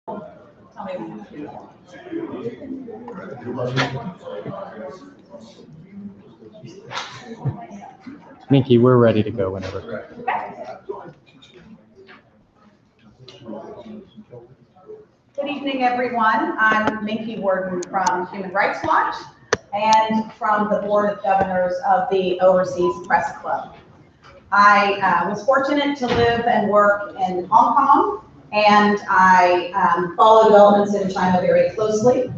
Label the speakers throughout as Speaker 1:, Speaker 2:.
Speaker 1: Tell me when to.
Speaker 2: Minky, we're ready to go whenever.
Speaker 1: Good evening, everyone. I'm Minky Worden from Human Rights Watch and from the Board of Governors of the Overseas Press Club. I was fortunate to live and work in Hong Kong, and I follow developments in China very closely.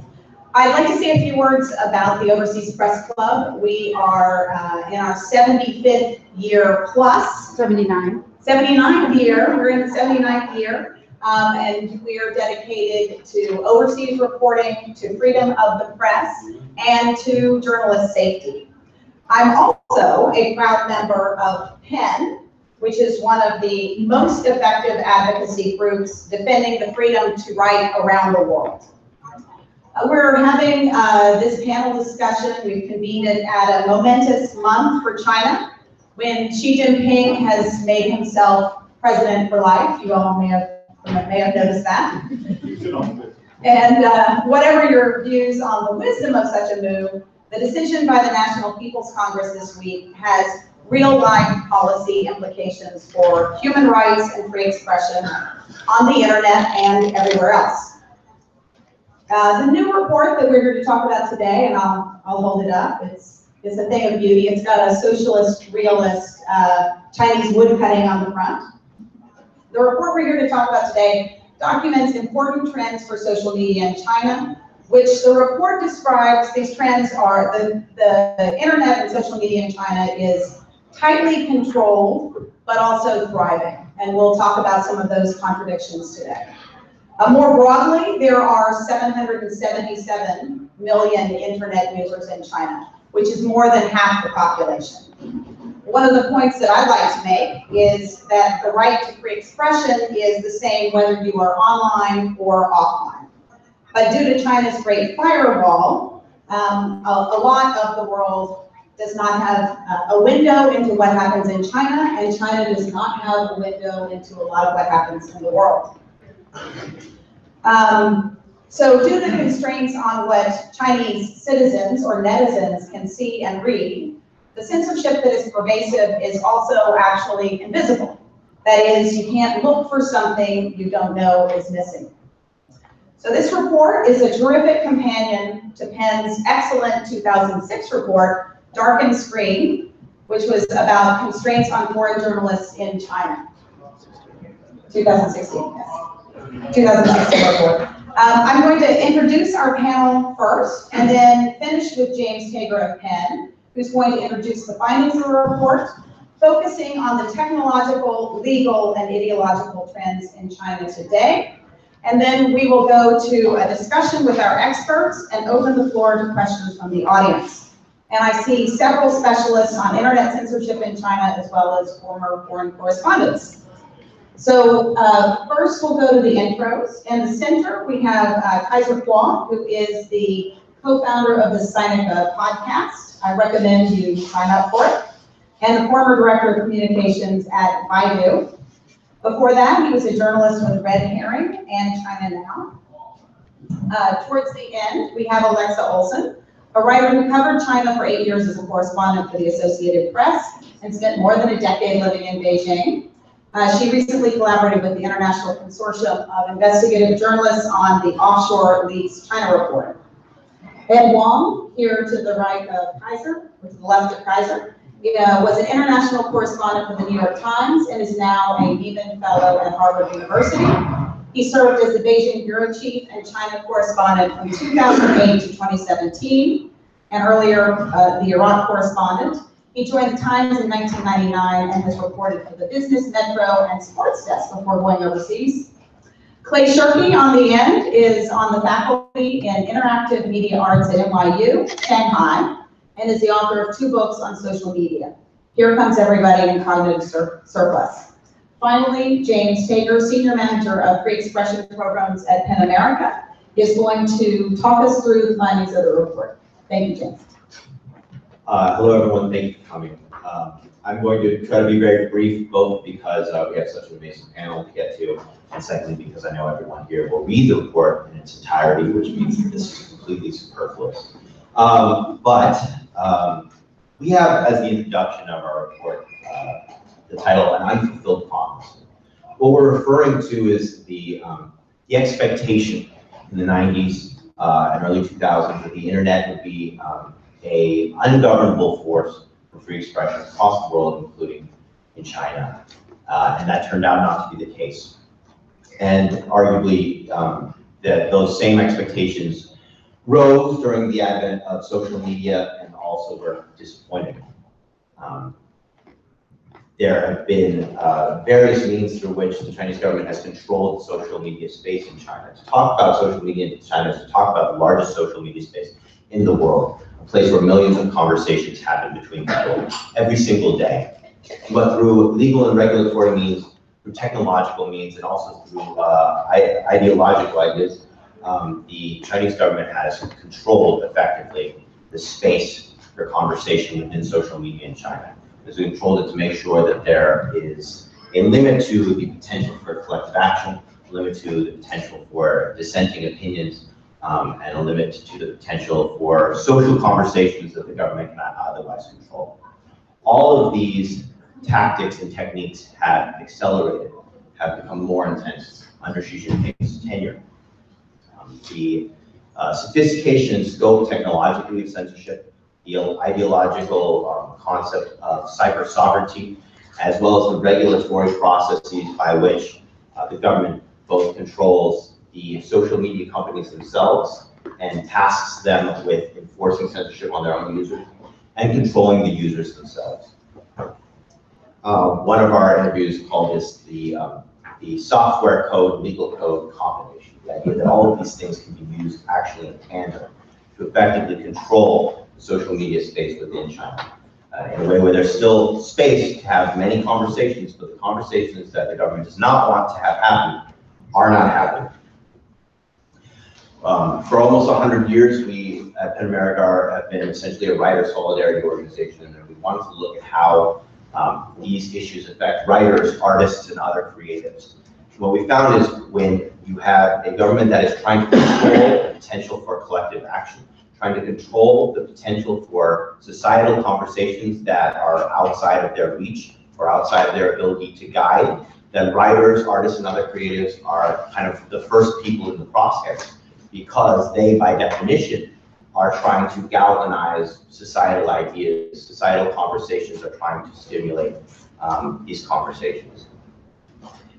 Speaker 1: I'd like to say a few words about the Overseas Press Club. We are in our 75th year plus. 79th year. We're in the 79th year. And we are dedicated to overseas reporting, to freedom of the press, and to journalist safety. I'm also a proud member of PEN, which is one of the most effective advocacy groups defending the freedom to write around the world. We're having this panel discussion. We've convened it at a momentous month for China, when Xi Jinping has made himself president for life. You all may have noticed that. And whatever your views on the wisdom of such a move, the decision by the National People's Congress this week has real-life policy implications for human rights and free expression on the internet and everywhere else. The new report that we're here to talk about today, and I'll hold it up, it's a thing of beauty. It's got a socialist, realist, Chinese woodcutting on the front. The report we're here to talk about today documents important trends for social media in China, which the report describes. These trends are the internet and social media in China is tightly controlled, but also thriving. And we'll talk about some of those contradictions today. More broadly, there are 777 million internet users in China, which is more than half the population. One of the points that I'd like to make is that the right to free expression is the same whether you are online or offline. But due to China's Great Firewall, a lot of the world does not have a window into what happens in China, and China does not have a window into a lot of what happens in the world. So due to constraints on what Chinese citizens or netizens can see and read, the censorship that is pervasive is also actually invisible. That is, you can't look for something you don't know is missing. So this report is a terrific companion to PEN's excellent 2006 report, Darkened Screen, which was about constraints on foreign journalists in China. 2016, yes. 2016 report. I'm going to introduce our panel first, and then finish with James Tager of PEN, who's going to introduce the findings of the report, focusing on the technological, legal, and ideological trends in China today. And then we will go to a discussion with our experts and open the floor to questions from the audience. And I see several specialists on internet censorship in China, as well as former foreign correspondents. So first we'll go to the intros. In the center, we have Kaiser Kuo, who is the co-founder of the Sinica podcast. I recommend you sign up for it. And the former director of communications at Baidu. Before that, he was a journalist with Red Herring and China Now. Towards the end, we have Alexa Olson, a writer who covered China for 8 years as a correspondent for the Associated Press and spent more than a decade living in Beijing. She recently collaborated with the International Consortium of Investigative Journalists on the Offshore Leaks China Report. Ed Wong, here to the right of Kaiser, or to the left of Kaiser, was an international correspondent for the New York Times and is now a Beeman Fellow at Harvard University. He served as the Beijing bureau chief and China correspondent from 2008 to 2017, and earlier the Iraq correspondent. He joined the Times in 1999 and has reported for the Business, Metro, and Sports desk before going overseas. Clay Shirky on the end is on the faculty in Interactive Media Arts at NYU, Shanghai, and is the author of 2 books on social media. Here Comes Everybody and Cognitive Surplus. Finally, James Tager, Senior Manager of Free Expression Programs at PEN America, is going to talk us through the findings of the report. Thank you, James.
Speaker 3: Hello, everyone. Thank you for coming. I'm going to try to be very brief, both because we have such an amazing panel to get to, and secondly, because I know everyone here will read the report in its entirety, which means that this is completely superfluous. We have, as the introduction of our report, the title, An Unfulfilled Promise. What we're referring to is the expectation in the 90s and early 2000s that the internet would be a ungovernable force for free expression across the world, including in China. And that turned out not to be the case. And arguably, that those same expectations rose during the advent of social media and also were disappointed. There have been various means through which the Chinese government has controlled the social media space in China. To talk about social media in China is to talk about the largest social media space in the world, a place where millions of conversations happen between people every single day. But through legal and regulatory means, through technological means, and also through ideological ideas, the Chinese government has controlled effectively the space for conversation within social media in China. It's controlled it to make sure that there is a limit to the potential for collective action, a limit to the potential for dissenting opinions, and a limit to the potential for social conversations that the government cannot otherwise control. All of these tactics and techniques have accelerated, have become more intense under Xi Jinping's tenure. The sophistication and scope technologically of censorship, the ideological concept of cyber sovereignty, as well as the regulatory processes by which the government both controls the social media companies themselves and tasks them with enforcing censorship on their own users and controlling the users themselves. One of our interviews called this the software code, legal code combination. The idea that all of these things can be used actually in tandem to effectively control the social media space within China. In a way where there's still space to have many conversations, but the conversations that the government does not want to have happen are not happening. For almost 100 years, we at PEN America have been essentially a writer solidarity organization, and we wanted to look at how these issues affect writers, artists, and other creatives. What we found is when you have a government that is trying to control the potential for collective action, trying to control the potential for societal conversations that are outside of their reach or outside of their ability to guide, then writers, artists, and other creatives are kind of the first people in the process, because they, by definition, are trying to galvanize societal ideas. Societal conversations are trying to stimulate these conversations.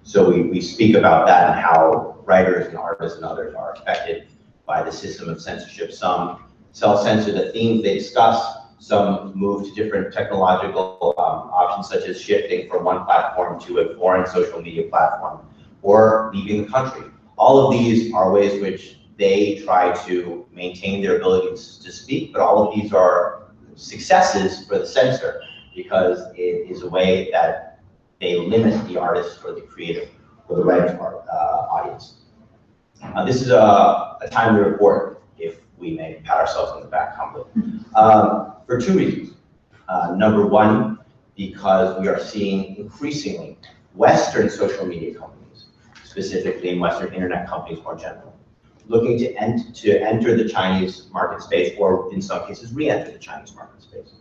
Speaker 3: So we speak about that and how writers and artists and others are affected by the system of censorship. Some self-censor the themes they discuss, some move to different technological options, such as shifting from one platform to a foreign social media platform, or leaving the country. All of these are ways which they try to maintain their ability to speak, but all of these are successes for the censor, because it is a way that they limit the artist or the creative or the writer's audience. This is a timely report, if we may pat ourselves on the back humbly, for two reasons. Number one, because we are seeing increasingly Western social media companies, specifically in Western internet companies more generally, looking to enter the Chinese market space, or in some cases re-enter the Chinese market space,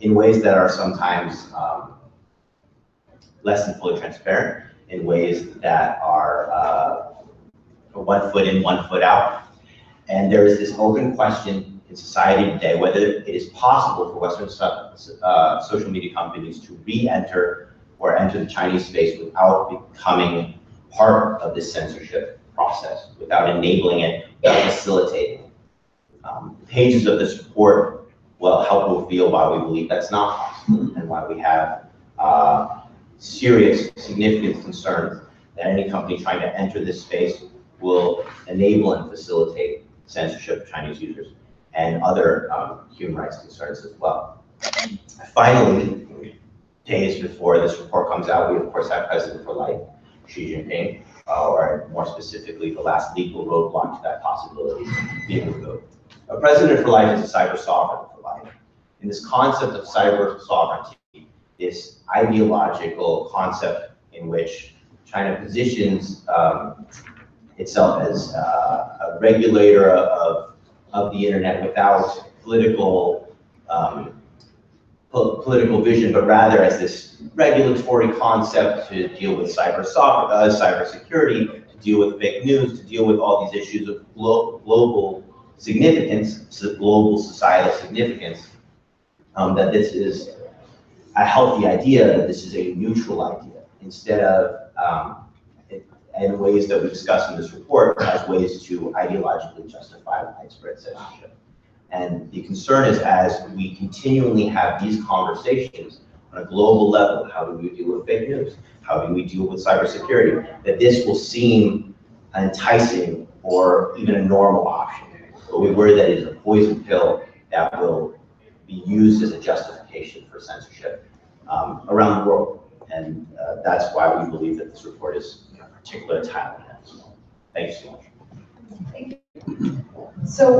Speaker 3: in ways that are sometimes less than fully transparent, in ways that are 1 foot in, 1 foot out. And there is this open question in society today whether it is possible for Western social media companies to re-enter or enter the Chinese space without becoming part of this censorship process, without enabling it, without facilitating it. Pages of this report will help reveal why we believe that's not possible, and why we have serious, significant concerns that any company trying to enter this space will enable and facilitate censorship of Chinese users and other human rights concerns as well. Finally, days before this report comes out, we of course have President for Life, Xi Jinping, or more specifically, the last legal roadblock to that possibility being removed. A president for life is a cyber sovereign for life. And this concept of cyber sovereignty this ideological concept in which China positions itself as a regulator of the internet without political political vision, but rather as this regulatory concept to deal with cybersecurity, to deal with fake news, to deal with all these issues of global significance, global societal significance, that this is a healthy idea, that this is a neutral idea, instead of, in ways that we discuss in this report, as ways to ideologically justify widespread censorship. And the concern is, as we continually have these conversations on a global level, how do we deal with fake news? How do we deal with cybersecurity? That this will seem enticing or even a normal option. But we worry that it is a poison pill that will be used as a justification for censorship around the world. And that's why we believe that this report is particular time as well. Thank you so much.
Speaker 1: Thank you. So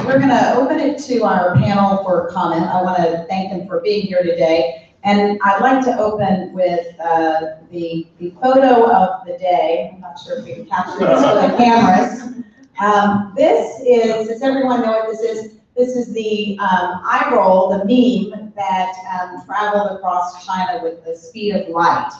Speaker 1: we're going to open it to our panel for comment. I want to thank them for being here today. And I'd like to open with the photo of the day. I'm not sure if we can capture this for the cameras. This is, does everyone know what this is? This is the eye roll, the meme that traveled across China with the speed of light.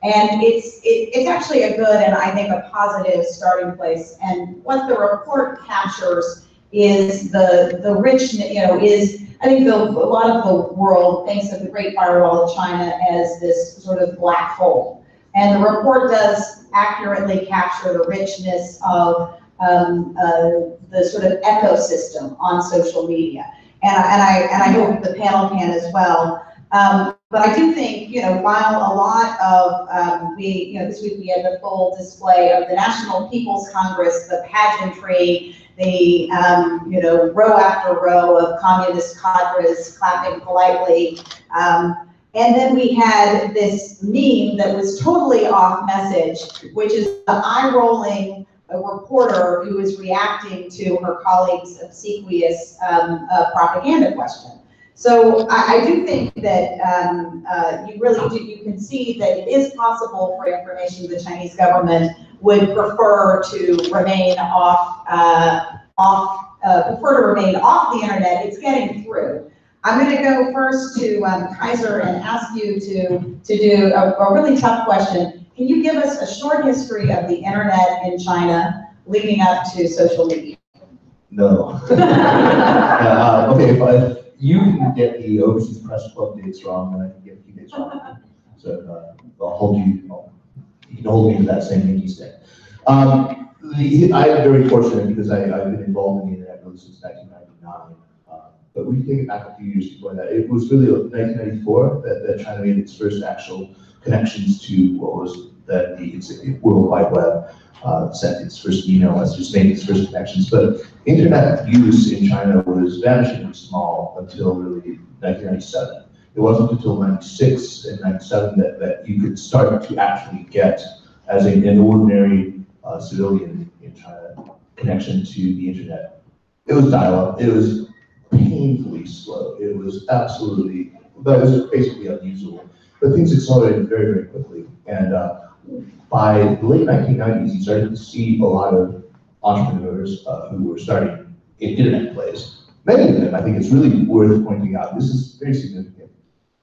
Speaker 1: And it's actually a good and I think a positive starting place. And what the report captures is the rich, I think a lot of the world thinks of the Great Firewall of China as this sort of black hole. And the report does accurately capture the richness of the sort of ecosystem on social media. And I hope the panel can as well. But I do think, while a lot of, this week we had the full display of the National People's Congress, the pageantry, the, row after row of communist cadres clapping politely. And then we had this meme that was totally off message, which is the eye-rolling reporter who is reacting to her colleague's obsequious propaganda question. So I do think that you can see that it is possible for information the Chinese government would prefer to remain off the internet. It's getting through. I'm going to go first to Kaiser and ask you to do a really tough question. Can you give us a short history of the internet in China leading up to social media?
Speaker 4: No. Okay, but you can get the Overseas Press Club dates wrong, and I can get a few dates wrong. So I'll hold you. You can hold me to that same Yankee stick. I'm very fortunate because I've been involved in the internet really since 1999. But we can take it back a few years before that. It was really 1994 that China made its first actual connections to what was the World Wide Web. Sent its first email messages, made its first connections. But internet use in China was vanishingly small until really 1997. It wasn't until 96 and 97 that you could start to actually get, as an ordinary civilian in China, connection to the internet. It was dial-up. It was painfully slow. It was absolutely, but it was basically unusable. But things accelerated very, very quickly. And by the late 1990s, you started to see a lot of entrepreneurs who were starting internet plays. Many of them, I think it's really worth pointing out, this is very significant,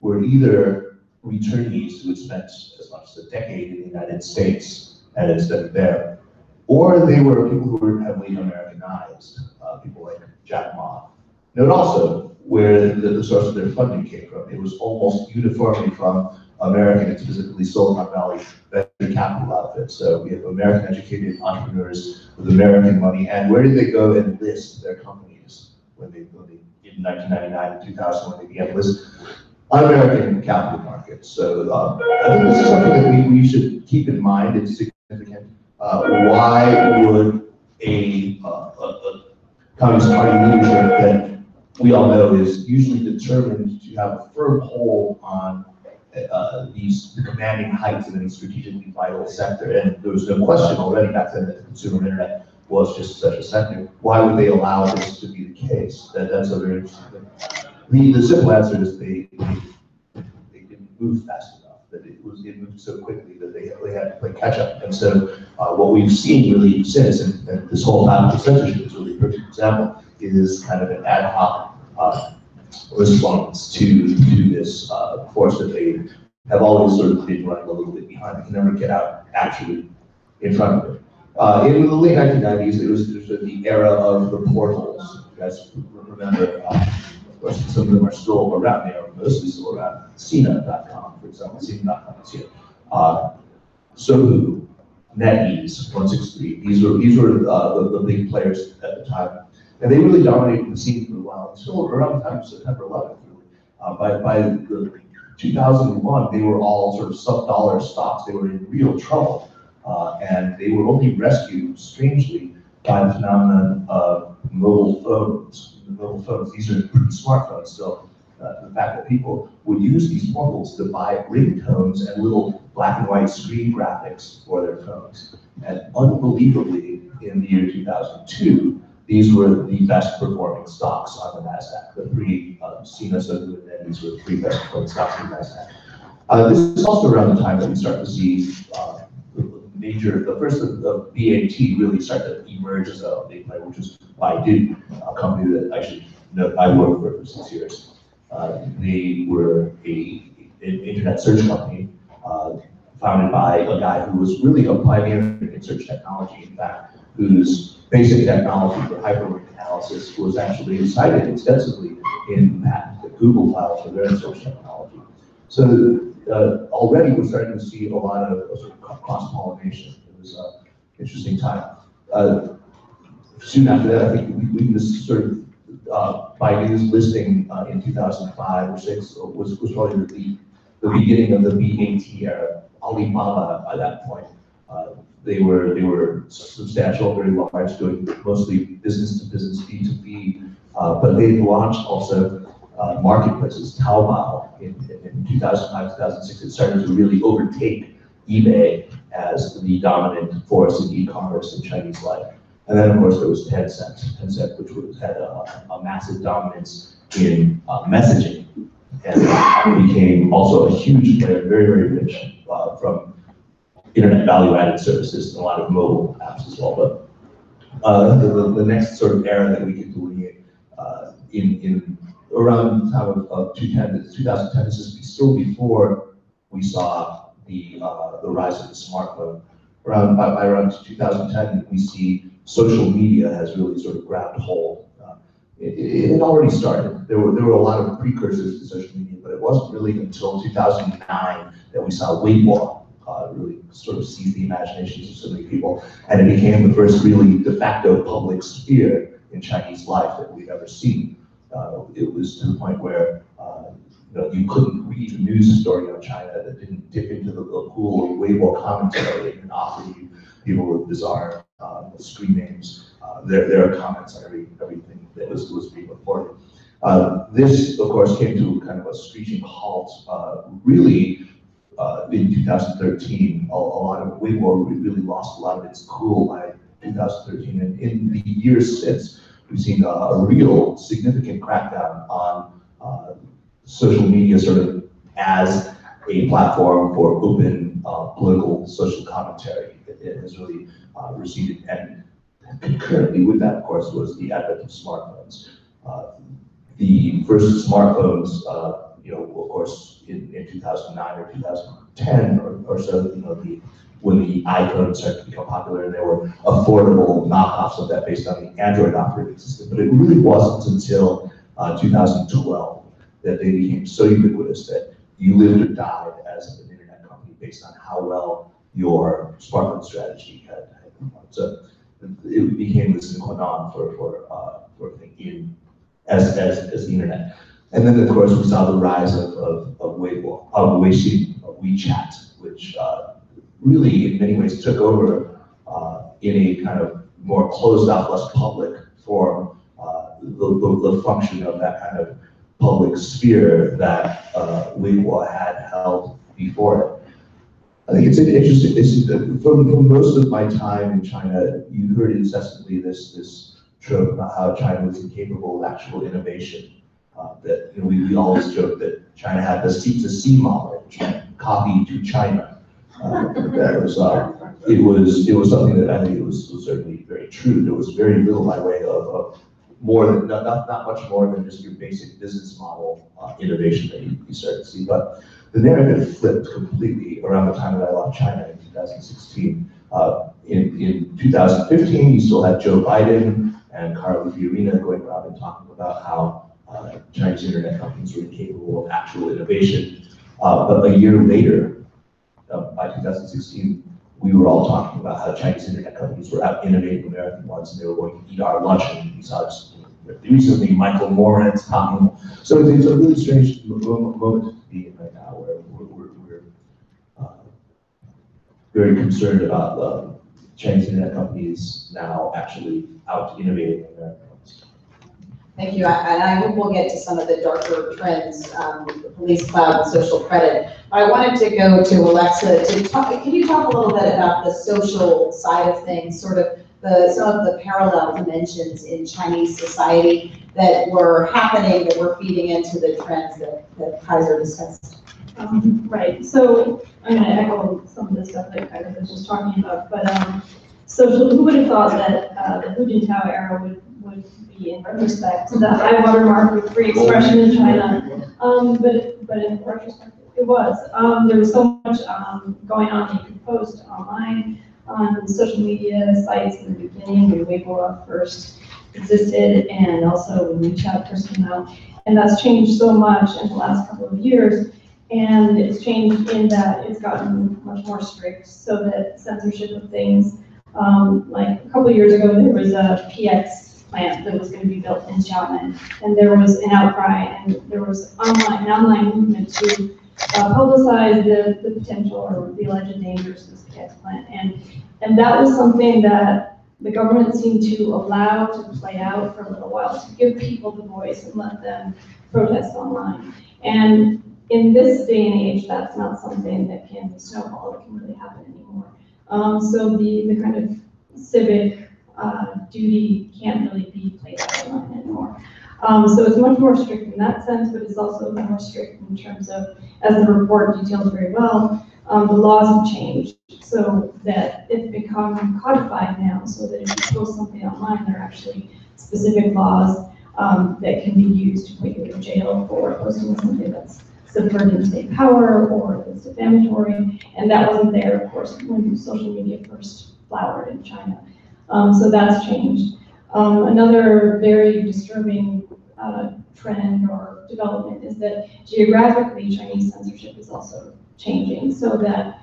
Speaker 4: were either returnees who had spent as much as a decade in the United States and had studied there, or they were people who were heavily Americanized, people like Jack Ma. Note also where the source of their funding came from. It was almost uniformly from American, and specifically Silicon Valley venture capital outfits. So we have American-educated entrepreneurs with American money. And where did they go and list their companies when they in 1999 and 2000 when they began to list on American capital markets? So I think this is something that we should keep in mind. It's significant. Why would a Communist Party leadership that we all know is usually determined to have a firm hold on the commanding heights of any strategically vital sector, and there was no question already back then that the consumer internet was just such a sector. Why would they allow this to be the case? That's a very interesting thing. The simple answer is they didn't move fast enough, that it moved so quickly that they had to play catch up. And so what we've seen really since, and this whole topic of censorship is really a perfect example, is kind of an ad hoc response to this force that they have always sort of been running a little bit behind. They can never get out actually in front of it. In the late 1990s, it was the era of the portals. You guys remember, of course, some of them are still around. They are mostly still around. Sina.com, for example, Sina.com is here. Sohu, NetEase, 163. These were the big players at the time. And they really dominated the scene for a while, until around the time of September 11th, really. By the 2001, they were all sort of sub-dollar stocks. They were in real trouble. And they were only rescued, strangely, by the phenomenon of mobile phones. These are smartphones still. The fact that people would use these portals to buy ringtones and little black and white screen graphics for their phones. And unbelievably, in the year 2002, these were the best performing stocks on the NASDAQ. The three, Sina, Sohu, and then these were the three best performing stocks on the NASDAQ. This is also around the time that we start to see the first of BAT really started to emerge as a big player, which is Baidu, a company that actually I worked for 6 years. They were an internet search company founded by a guy who was really a pioneer in search technology, in fact, whose basic technology for hyperlink analysis was actually cited extensively in patents that Google filed for their search technology. So already we're starting to see a lot of sort of cross-pollination. It was an interesting time. Soon after that, I think we just sort of Baidu's listing in 2005 or 6 was probably the beginning of the BAT era. Alibaba at that point, they were substantial, very large, doing mostly business to business, B2B, but they launched also marketplaces. Taobao in 2005, 2006, it started to really overtake eBay as the dominant force in e-commerce in Chinese life. And then, of course, there was Tencent, which had a massive dominance in messaging, and became also a huge player, very, very rich from internet value-added services and a lot of mobile apps as well. But the next sort of era that we can delineate in around the time of 2010, this is still before we saw the rise of the smartphone. By around 2010, we see social media has really sort of grabbed hold. It had already started. There were a lot of precursors to social media, but it wasn't really until 2009 that we saw Weibo really sort of seize the imaginations of so many people, and it became the first really de facto public sphere in Chinese life that we've ever seen. It was to the point where you couldn't read a news story on China that didn't dip into the pool of Weibo commentary and offer you people with bizarre screen names. There are comments on everything that was being reported. This, of course, came to kind of a screeching halt really in 2013. A lot of Weibo really lost a lot of its cool by 2013, and in the years since, we've seen a real significant crackdown on social media sort of as a platform for open political social commentary. It has really receded, and concurrently with that, of course, was the advent of smartphones. The first smartphones, of course, in 2009 or 2010 or so, when the iPhone started to become popular, and there were affordable knockoffs of that based on the Android operating system. But it really wasn't until 2012 that they became so ubiquitous that you lived or died as an internet company based on how well your smartphone strategy had performed. So it became the sine qua non for thinking as the internet. And then, of course, we saw the rise of Weibo, of Weixin, of WeChat, which really, in many ways, took over in a kind of more closed out, less public form, the function of that kind of public sphere that Weibo had held before it. I think it's interesting. From most of my time in China, you heard incessantly this trope about how China was incapable of actual innovation. that we always joke that China had the seat to sea model, which meant copy to China. That was it was something that I think it was certainly very true. There was very little by way of more than not much more than just your basic business model innovation that you start to see. But the narrative flipped completely around the time that I left China in 2016. In 2015, you still had Joe Biden and Carly Fiorina going around and talking about how Chinese internet companies were incapable of actual innovation. But a year later, by 2016, we were all talking about how Chinese internet companies were out innovating American ones, and they were going to eat our lunch. And we saw just recently Michael Moran's talking. So it's a really strange moment to be in right now, where we're very concerned about Chinese internet companies now actually out innovating American ones.
Speaker 1: Thank you, and I hope we'll get to some of the darker trends, the police cloud and social credit. I wanted to go to Alexa to talk. Can you talk a little bit about the social side of things, sort of some of the parallel dimensions in Chinese society that were happening, that were feeding into the trends that Kaiser discussed?
Speaker 5: Right, so I'm going to echo some of the stuff that Kaiser was just talking about, but social, who would have thought that the Hu Jintao era would be, in retrospect, the high watermark of free expression in China, but in retrospect, it was. There was so much going on that you could post online on social media sites in the beginning when Weibo first existed, and also when WeChat first came out, and that's changed so much in the last couple of years. And it's changed in that it's gotten much more strict, so that censorship of things, like a couple of years ago, there was a PX plant that was going to be built in Xiamen, and there was an outcry, and there was an online movement to publicize the potential or the alleged dangers of this PX plant, and that was something that the government seemed to allow to play out for a little while, to give people the voice and let them protest online. And in this day and age, that's not something that can snowball, that can really happen anymore. So the kind of civic duty can't really be played out online anymore. So it's much more strict in that sense, but it's also more strict in terms of, as the report details very well, the laws have changed so that it's become codified now, so that if you post something online, there are actually specific laws that can be used to put you in jail for posting something that's subverting state power or that's defamatory, and that wasn't there, of course, when social media first flowered in China. So that's changed. Another very disturbing trend or development is that geographically Chinese censorship is also changing, so that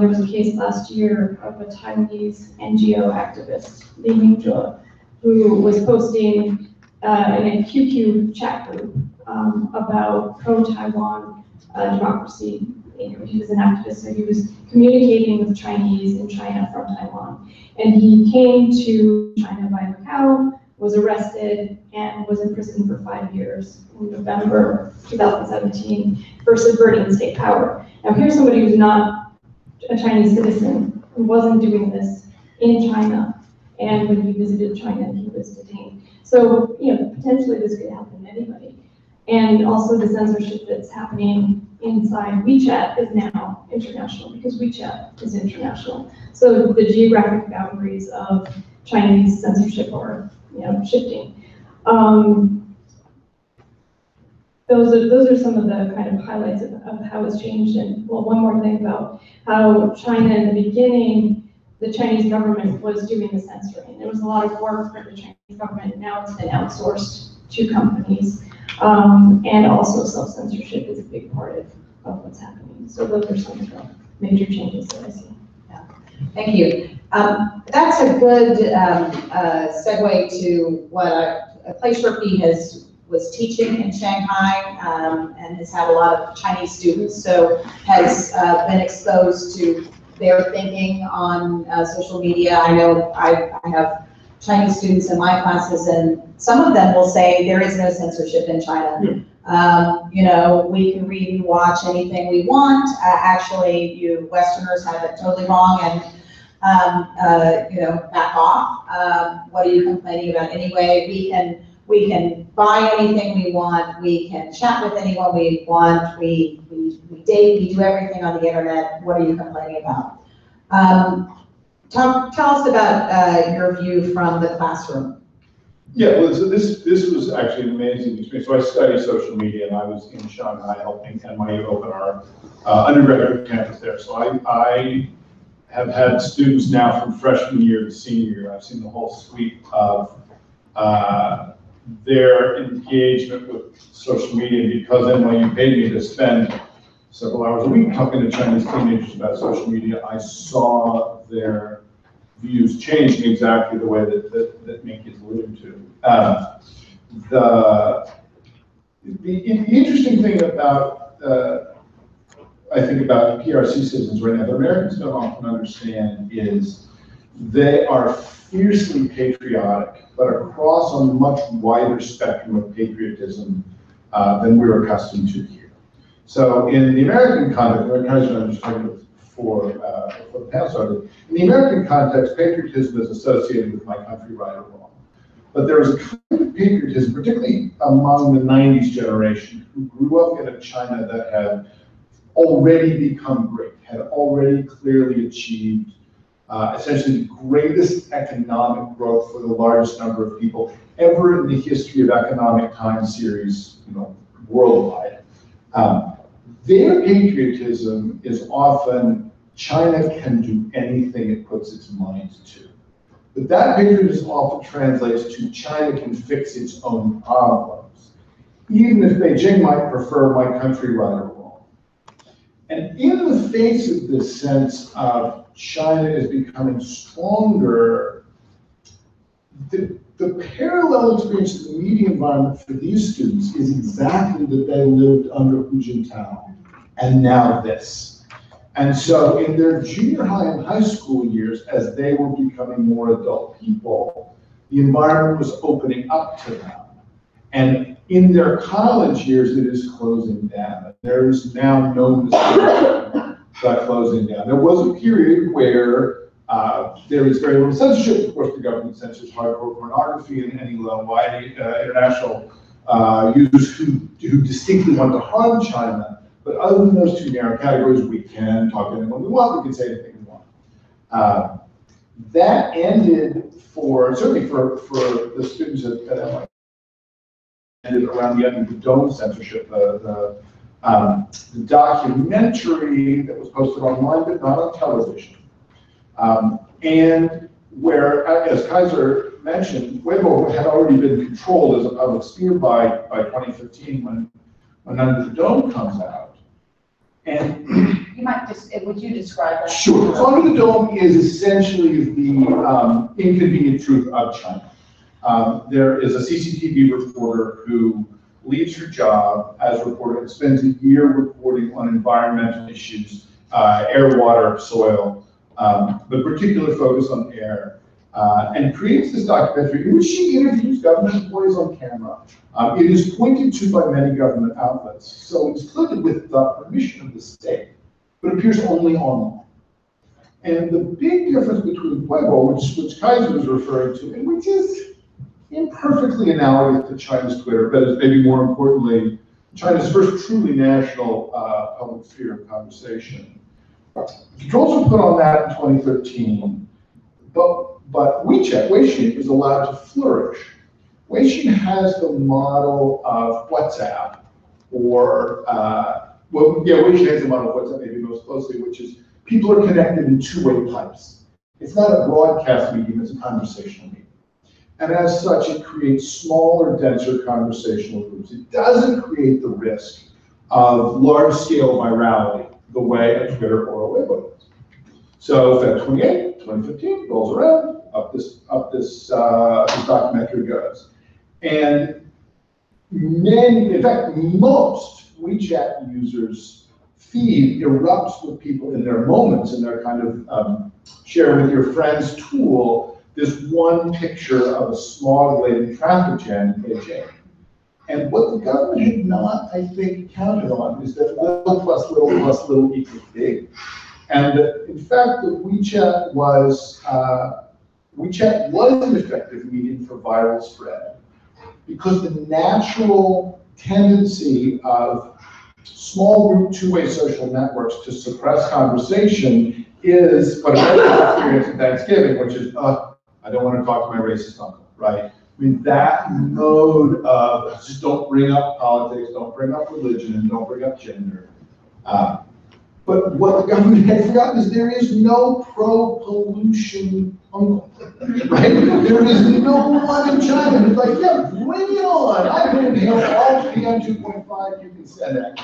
Speaker 5: there was a case last year of a Taiwanese NGO activist, Li Mingzhe, who was posting in a QQ chat group about pro-Taiwan democracy. He was an activist, so he was communicating with Chinese in China from Taiwan. And he came to China via Macau, was arrested, and was imprisoned for 5 years in November 2017 for subverting state power. Now here's somebody who's not a Chinese citizen, who wasn't doing this in China, and when he visited China, he was detained. So, potentially this could happen to anybody. And also the censorship that's happening inside WeChat is now international, because WeChat is international. So the geographic boundaries of Chinese censorship are, shifting. Those are some of the kind of highlights of how it's changed. And well, one more thing about how China in the beginning, the Chinese government was doing the censoring. There was a lot of work for the Chinese government. Now it's been outsourced to companies. And also self-censorship is a big part of what's happening. So those are some of the major changes that I see.
Speaker 1: Yeah. Thank you. That's a good segue to what Clay Shirky was teaching in Shanghai and has had a lot of Chinese students, so has been exposed to their thinking on social media. I know I have Chinese students in my classes, and some of them will say there is no censorship in China. We can read and watch anything we want. Actually, you Westerners have it totally wrong, and back off. What are you complaining about anyway? We can We can buy anything we want. We can chat with anyone we want. We date. We do everything on the internet. What are you complaining about? Tell us about your view from the classroom.
Speaker 6: Yeah, well, so this was actually an amazing experience. So I studied social media, and I was in Shanghai helping NYU open our undergraduate campus there. So I have had students now from freshman year to senior year. I've seen the whole suite of their engagement with social media, because NYU paid me to spend several hours a week talking to Chinese teenagers about social media. I saw their views changing exactly the way that Minky's alluded to. The interesting thing about, I think about PRC citizens right now, that Americans don't often understand, is they are fiercely patriotic, but across a much wider spectrum of patriotism than we're accustomed to here. So in the American context, I'm just talking before the panel started, in the American context, patriotism is associated with my country, right or wrong. But there is a kind of patriotism, particularly among the 90s generation, who grew up in a China that had already become great, had already clearly achieved essentially the greatest economic growth for the largest number of people ever in the history of economic time series, worldwide. Their patriotism is often China can do anything it puts its mind to. But that patriotism often translates to China can fix its own problems, even if Beijing might prefer my country right or wrong. And in the face of this sense of China is becoming stronger, the parallel experience in the media environment for these students is exactly that they lived under Hu Jintao, and now this. And so in their junior high and high school years, as they were becoming more adult people, the environment was opening up to them. And in their college years, it is closing down. There is now no mistake about closing down. There was a period where there is very little censorship. Of course, the government censors hardcore pornography and any low-wide international users who distinctly want to harm China. But other than those two narrow categories, we can talk to anyone we want, we can say anything we want. That ended certainly for the students at NYU, ended around the end of the Dome censorship, the documentary that was posted online, but not on television. And where, as Kaiser mentioned, Weibo had already been controlled as a public sphere by 2015 when Under the Dome comes out. And
Speaker 1: You might just, would you describe that?
Speaker 6: sure. So Under the Dome is essentially the inconvenient truth of China. There is a CCTV reporter who leaves her job as a reporter and spends a year reporting on environmental issues, air, water, soil, but particular focus on air, and creates this documentary in which she interviews government employees on camera. It is pointed to by many government outlets, so it's clearly with the permission of the state, but appears only online. And the big difference between Weibo, which Kaiser was referring to, and which is imperfectly analogous to China's Twitter, but is maybe more importantly, China's first truly national public sphere of conversation. Controls were put on that in 2013, but WeChat, Weixin, is allowed to flourish. Weixin has the model of WhatsApp, or, Weixin has the model of WhatsApp maybe most closely, which is people are connected in two-way pipes. It's not a broadcast medium, it's a conversational medium. And as such, it creates smaller, denser conversational groups. It doesn't create the risk of large-scale virality the way a Twitter or a Weibo does. So Feb 28, 2015 rolls around, up this documentary goes. And in fact, most WeChat users' feed erupts with people in their moments, in their kind of share with your friends tool, this one picture of a smog-laden traffic jam in Beijing. And what the government had not, I think, counted on is that little plus little equals big. And in fact, the WeChat was an effective medium for viral spread. because the natural tendency of small group two-way social networks to suppress conversation is what Americans experience at Thanksgiving, which is, I don't want to talk to my racist uncle, right? I mean, that mode of just don't bring up politics, don't bring up religion, and don't bring up gender. But what the government had forgotten is there is no pro-pollution uncle, right? There is no one in China who's like, yeah, bring it on. I've been inhaled all PM 2.5, you can send that.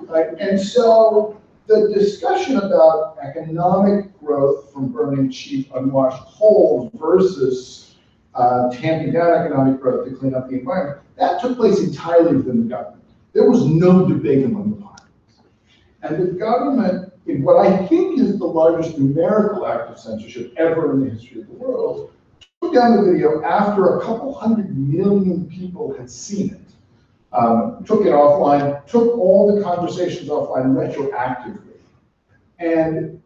Speaker 6: Right? And so the discussion about economic growth from burning cheap, unwashed coal versus tamping down economic growth to clean up the environment, that took place entirely within the government. There was no debate among the parties. And the government, in what I think is the largest numerical act of censorship ever in the history of the world, took down the video after a couple 100 million people had seen it. Took it offline, took all the conversations offline retroactively. And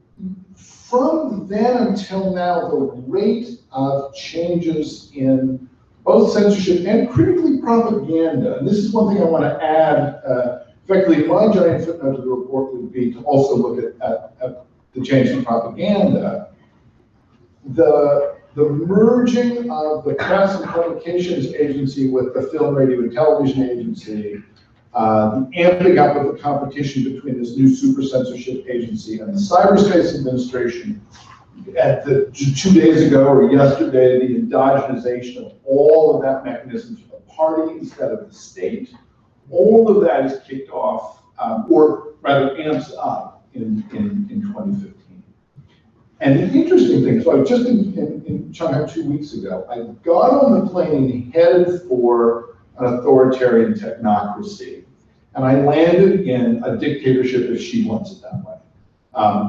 Speaker 6: from then until now, the rate of changes in both censorship and critically propaganda, and this is one thing I want to add, effectively, my giant footnote to the report would be to also look at the change in propaganda. The merging of the Press and Publications Agency with the Film, Radio, and Television Agency, the amping up of the competition between this new super censorship agency and the Cyberspace Administration, at the 2 days ago or yesterday, the endogenization of all of that mechanism to the party instead of the state. All of that is kicked off, or rather amps up in 2015. And the interesting thing, so I was just in China 2 weeks ago, I got on the plane headed for an authoritarian technocracy, and I landed in a dictatorship as she wants it that way.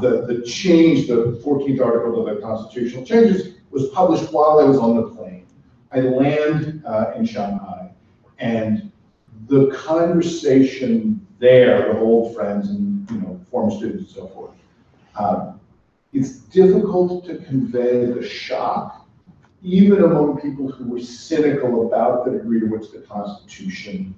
Speaker 6: The change, the 14th article of the constitutional changes was published while I was on the plane. I land in Shanghai, and the conversation there with old friends and former students and so forth, it's difficult to convey the shock, even among people who were cynical about the degree to which the Constitution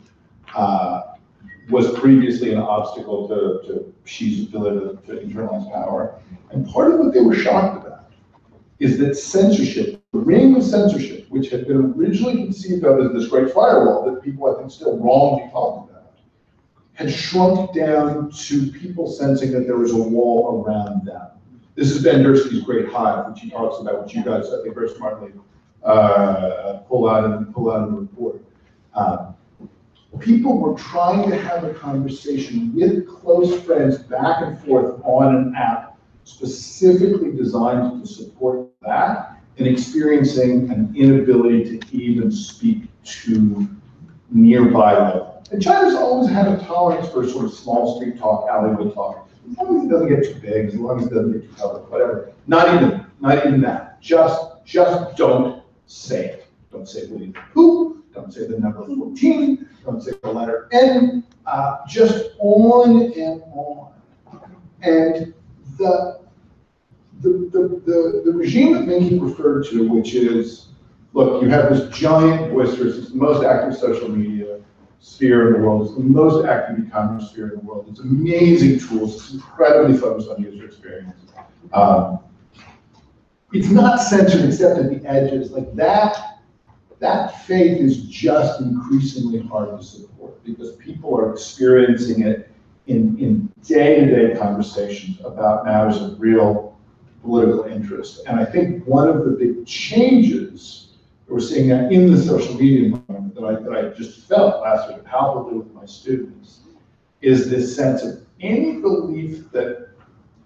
Speaker 6: was previously an obstacle to Xi's ability to internalize power. And part of what they were shocked about is that censorship, the ring of censorship, which had been originally conceived of as this great firewall that people I think still wrongly talk about, had shrunk down to people sensing that there was a wall around them. This is Ben Dursky's Great Hive, which he talks about, which you guys, I think, very smartly pull out in the report. People were trying to have a conversation with close friends back and forth on an app specifically designed to support that, and experiencing an inability to even speak to nearby level. And China's always had a tolerance for sort of small street talk, alleyway talk. As long as it doesn't get too big, as long as it doesn't get too public, whatever. Not even that. Just don't say it. Don't say Winnie the Pooh. Don't say the number 14. Don't say the letter N. Just on and on. And the regime that Minky referred to, which is, look, you have this giant boisterous, it's the most active social media sphere in the world, it's the most active e-commerce sphere in the world, it's amazing tools, it's incredibly focused on user experience. It's not censored except at the edges. Like that faith is just increasingly hard to support because people are experiencing it in day-to-day conversations about matters of real political interest. And I think one of the big changes that we're seeing now in the social media environment that I just felt last week palpably with my students is this sense of any belief that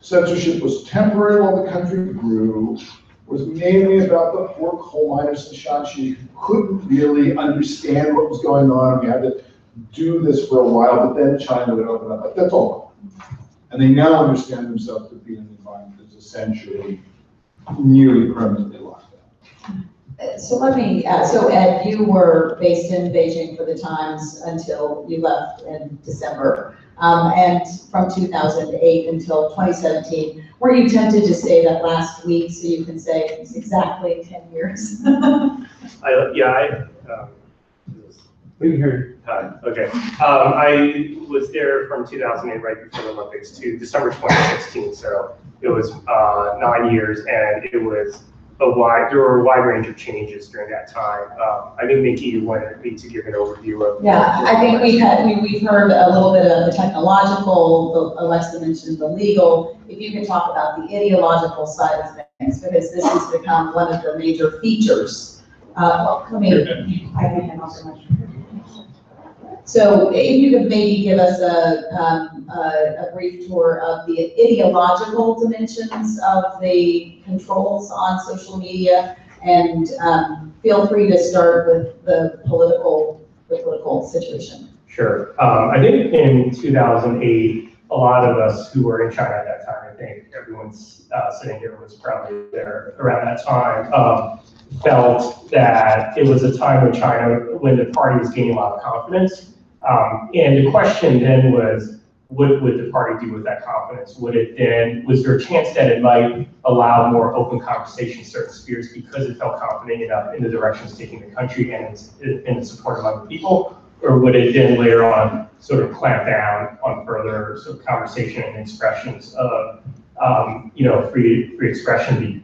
Speaker 6: censorship was temporary while the country grew, was mainly about the poor coal miners in Shanxi who couldn't really understand what was going on. We had to do this for a while, but then China would open up. Like, that's all. And they now understand themselves to be in an environment that's essentially nearly permanently locked down.
Speaker 7: So let me, so Ed, you were based in Beijing for the Times until you left in December. And from 2008 until 2017, were you tempted to say that last week so you can say it's exactly 10 years?
Speaker 8: This is We can hear you. Okay. I was there from 2008, right before the Olympics, to December 2016. So it was 9 years, and it was there were a wide range of changes during that time. I think, Nikki, you wanted me to give an overview of.
Speaker 7: Yeah, I think we've heard a little bit of the technological, Alexa mentioned the legal. If you can talk about the ideological side of things, because this has become one of the major features. Well, let me, I can handle so much. So if you could maybe give us a brief tour of the ideological dimensions of the controls on social media, and feel free to start with the political situation.
Speaker 8: Sure. I think in 2008, a lot of us who were in China at that time, I think everyone's sitting here was probably there around that time, felt that it was a time when when the party was gaining a lot of confidence. And the question then was, what would the party do with that confidence? Was there a chance that it might allow more open conversation in certain spheres because it felt confident enough in the direction it's taking the country and its support among the people? Or would it then later on sort of clamp down on further sort of conversation and expressions of, free expression?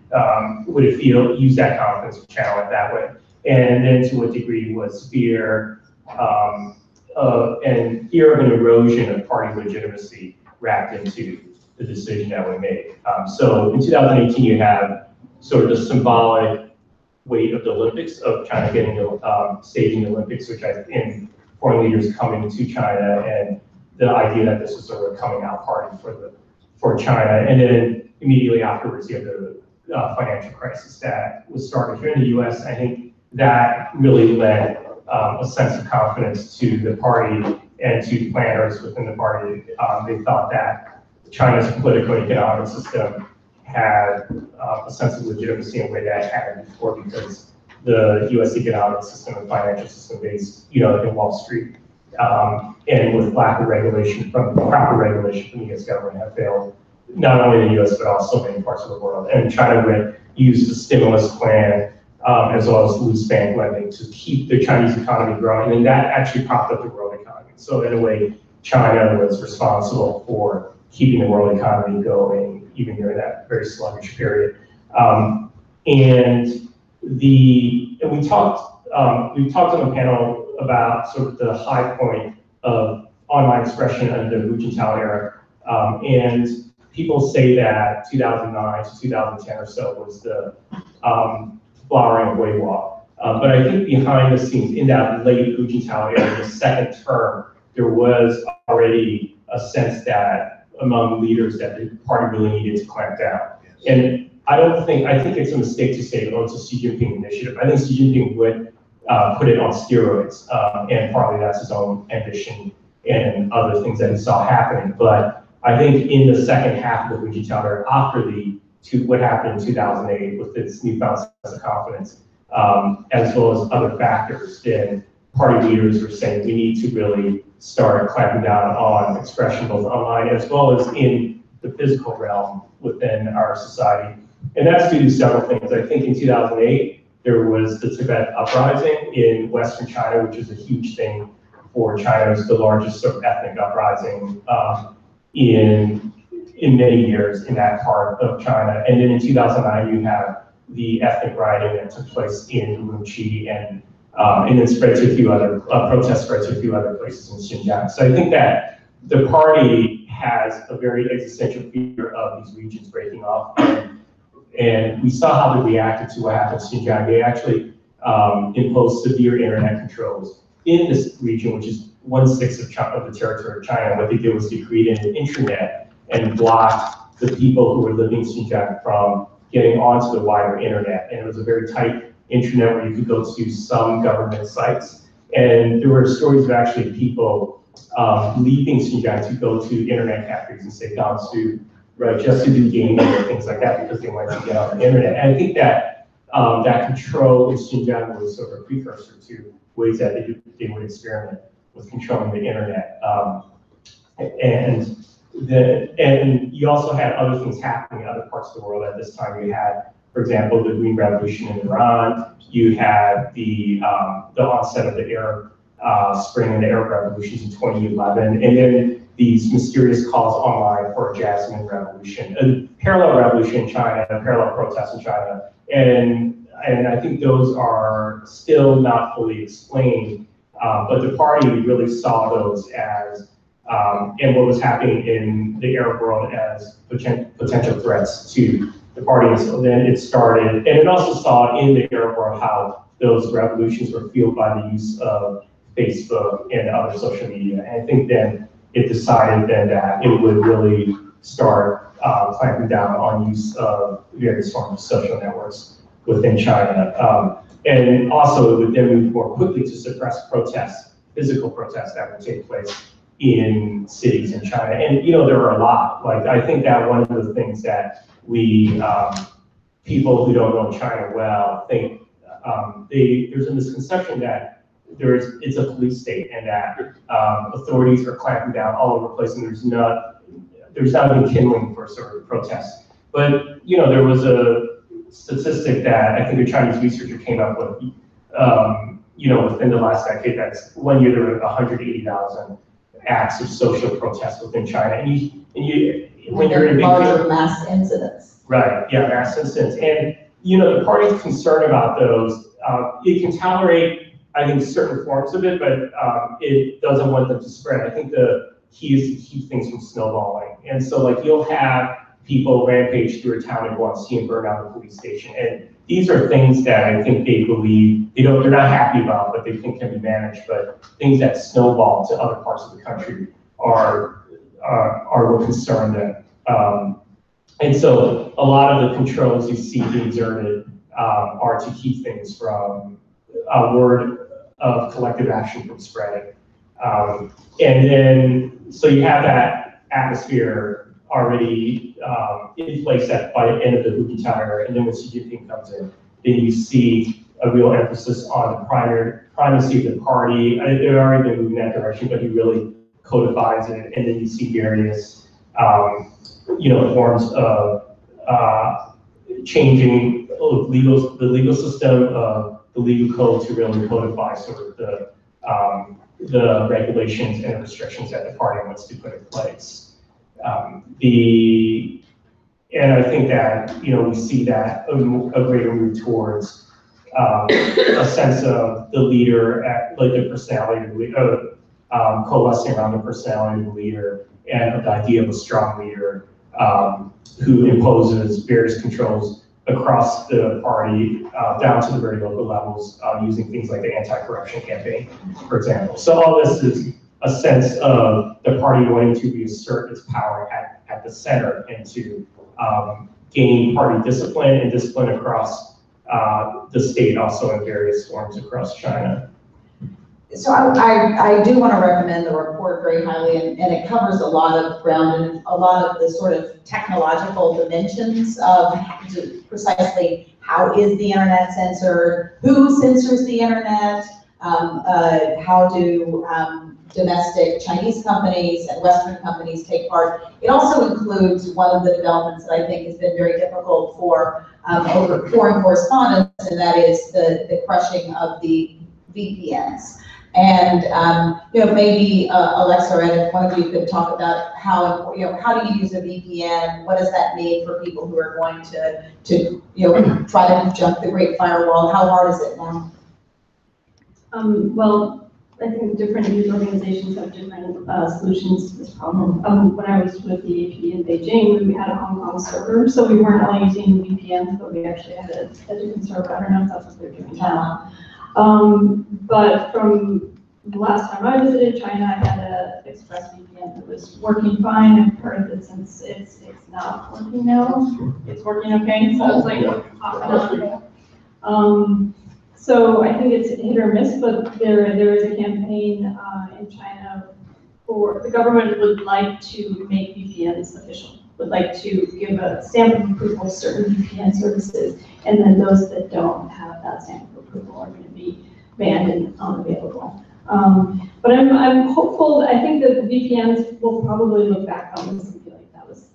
Speaker 8: Would it use that confidence to channel it that way? And then to what degree was fear, and fear of an erosion of party legitimacy wrapped into the decision that we made. So in 2018, you have sort of the symbolic weight of the Olympics, of China getting staging the Olympics, and foreign leaders coming to China, and the idea that this was sort of a coming out party for China. And then immediately afterwards, you have the financial crisis that was started here in the US. I think that really led a sense of confidence to the party and to planners within the party. They thought that China's political and economic system had a sense of legitimacy in a way that it hadn't before, because the US economic system and financial system based, in Wall Street, and with proper regulation from the US government have failed, not only in the US, but also many parts of the world. And China would use the stimulus plan, as well as loose bank lending to keep the Chinese economy growing, and that actually propped up the world economy. So in a way, China was responsible for keeping the world economy going, even during that very sluggish period. And we talked on the panel about sort of the high point of online expression under the Hu Jintao era, and people say that 2009 to 2010 or so was the flowering of Weibo. But I think behind the scenes, in that late Hu Jintao era, the second term, there was already a sense that among leaders that the party really needed to clamp down. And I think it's a mistake to say, oh, it's a Xi Jinping initiative. I think Xi Jinping would put it on steroids, and partly that's his own ambition and other things that he saw happening. But I think in the second half of the Hu Jintao era, after what happened in 2008 with its newfound sense of confidence, as well as other factors, then party leaders were saying we need to really start clamping down on expression both online as well as in the physical realm within our society. And that's due to several things. I think in 2008, there was the Tibet uprising in Western China, which is a huge thing for China. It's the largest sort of ethnic uprising in many years in that part of China. And then in 2009, you have the ethnic rioting that took place in Urumqi, and then spread to a few other, protests spread to a few other places in Xinjiang. So I think that the party has a very existential fear of these regions breaking off. And we saw how they reacted to what happened in Xinjiang. They actually imposed severe internet controls in this region, which is 1/6 of the territory of China. What they did was to create an intranet and block the people who were living in Xinjiang from getting onto the wider internet. And it was a very tight intranet where you could go to some government sites. And there were stories of actually people leaving Xinjiang to go to internet cafes and say Gansu, right, just to do gaming and things like that because they wanted to get on the internet. And I think that that control in Xinjiang was sort of a precursor to ways that they would experiment with controlling the internet. And you also had other things happening in other parts of the world at this time. You had, for example, the Green Revolution in Iran. You had the onset of the Arab spring and the Arab revolutions in 2011, and then these mysterious calls online for a Jasmine revolution, a parallel revolution in China, a parallel protests in China, and I think those are still not fully explained, but the party really saw those as, and what was happening in the Arab world as potential threats to the party. And so then it started, and it also saw in the Arab world how those revolutions were fueled by the use of Facebook and other social media. And I think then it decided then that it would really start clamping down on use of various forms of social networks within China. And also it would then move more quickly to suppress protests, physical protests that would take place in cities in China. And there are a lot. Like, I think that one of the things that we, people who don't know China well, think there's a misconception that it's a police state and that authorities are clamping down all over the place, and there's not even kindling for sort of protests. But there was a statistic that I think a Chinese researcher came up with, within the last decade, that's 1 year there were 180,000 acts of social protest within China, and when you're in
Speaker 7: larger mass incidents.
Speaker 8: Right, yeah, mass incidents, and the party's concerned about those. It can tolerate, I think, certain forms of it, but it doesn't want them to spread. I think the key is to keep things from snowballing, and so like you'll have people rampage through a town and go on scene and burn down the police station, and these are things that I think they believe they're not happy about, but they think can be managed. But things that snowball to other parts of the country are what concern them. And so a lot of the controls you see being exerted are to keep things from a word of collective action from spreading. And then, so you have that atmosphere already in place by the end of the Hu Jintao era, and then when Xi Jinping comes in, then you see a real emphasis on the primacy of the party. They've already been moving in that direction, but he really codifies it, and then you see various forms of changing the legal system of the legal code to really codify sort of the regulations and restrictions that the party wants to put in place. And I think that we see that a greater move towards a sense of the leader, like the personality of the leader, coalescing around the personality of the leader and the idea of a strong leader who imposes various controls across the party down to the very local levels using things like the anti-corruption campaign, for example. So all this is a sense of the party wanting to reassert its power at the center and to gain party discipline and discipline across the state, also in various forms across China.
Speaker 7: So I do want to recommend the report very highly, and it covers a lot of ground and a lot of the sort of technological dimensions of precisely how is the internet censored, who censors the internet, how do domestic Chinese companies and Western companies take part. It also includes one of the developments that I think has been very difficult for foreign correspondents, and that is the crushing of the VPNs. And maybe Alexa or Ed, if one of you could talk about how do you use a VPN? What does that mean for people who are going to try to jump the Great Firewall? How hard is it now?
Speaker 5: Well, I think different news organizations have different solutions to this problem. When I was with the AP in Beijing, we had a Hong Kong server, so we weren't only using VPNs, but we actually had a different server. I don't know if that's what they're doing now. But from the last time I visited China, I had an ExpressVPN that was working fine. I've heard that since it's not working now, it's working okay. So it's like off and on. So I think it's hit or miss, but there is a campaign in China for the government would like to make VPNs official, would like to give a stamp of approval to certain VPN services, and then those that don't have that stamp of approval are going to be banned and unavailable. But I'm hopeful. I think that the VPNs will probably look back on this and be like, that was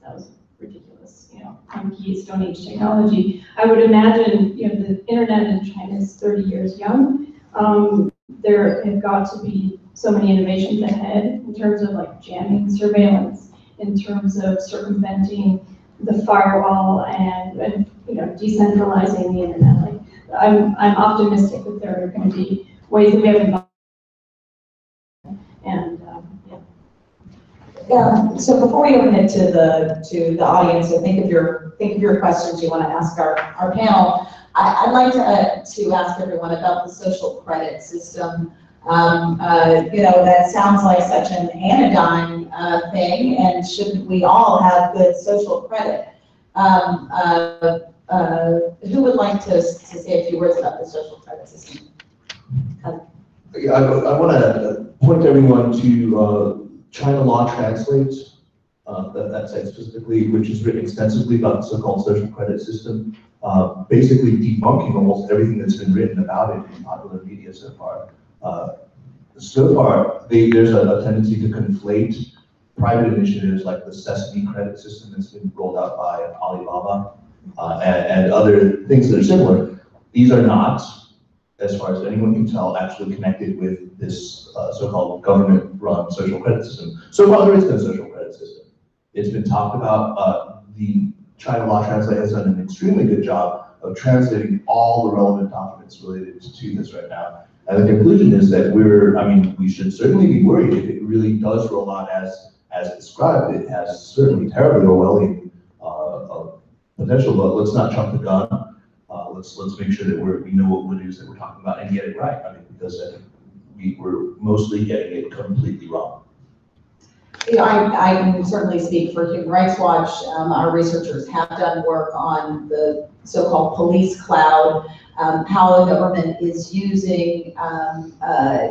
Speaker 5: ridiculous, clunky Stone Age technology. I would imagine, the internet in China is 30 years young. there have got to be so many innovations ahead in terms of like jamming surveillance, in terms of circumventing the firewall and you know, decentralizing the internet. Like, I'm optimistic that there are going to be ways that we haven't. And yeah.
Speaker 7: Yeah, so before we open it to the audience, so think of your questions you want to ask our panel. I'd like to ask everyone about the social credit system. You know, that sounds like such an anodyne thing, and shouldn't we all have good social credit? Who would like to say a few words about the social credit system?
Speaker 4: Yeah, I want to point everyone to China Law Translates, that site specifically, which is written extensively about the so-called social credit system, basically debunking almost everything that's been written about it in popular media so far. There's a tendency to conflate private initiatives like the Sesame credit system that's been rolled out by Alibaba and other things that are similar. These are not, as far as anyone can tell, actually connected with this so-called government-run social credit system. So far, there is no social credit system. It's been talked about. The China Law Translate has done an extremely good job of translating all the relevant documents related to this right now. And the conclusion is that we should certainly be worried if it really does roll out as described. It has certainly terribly Orwellian potential, but let's not jump the gun. Let's make sure that we know what it is that we're talking about and get it right. Because I think we're mostly getting it completely wrong.
Speaker 7: You know, I can certainly speak for Human Rights Watch. Our researchers have done work on the so-called police cloud, how the government is using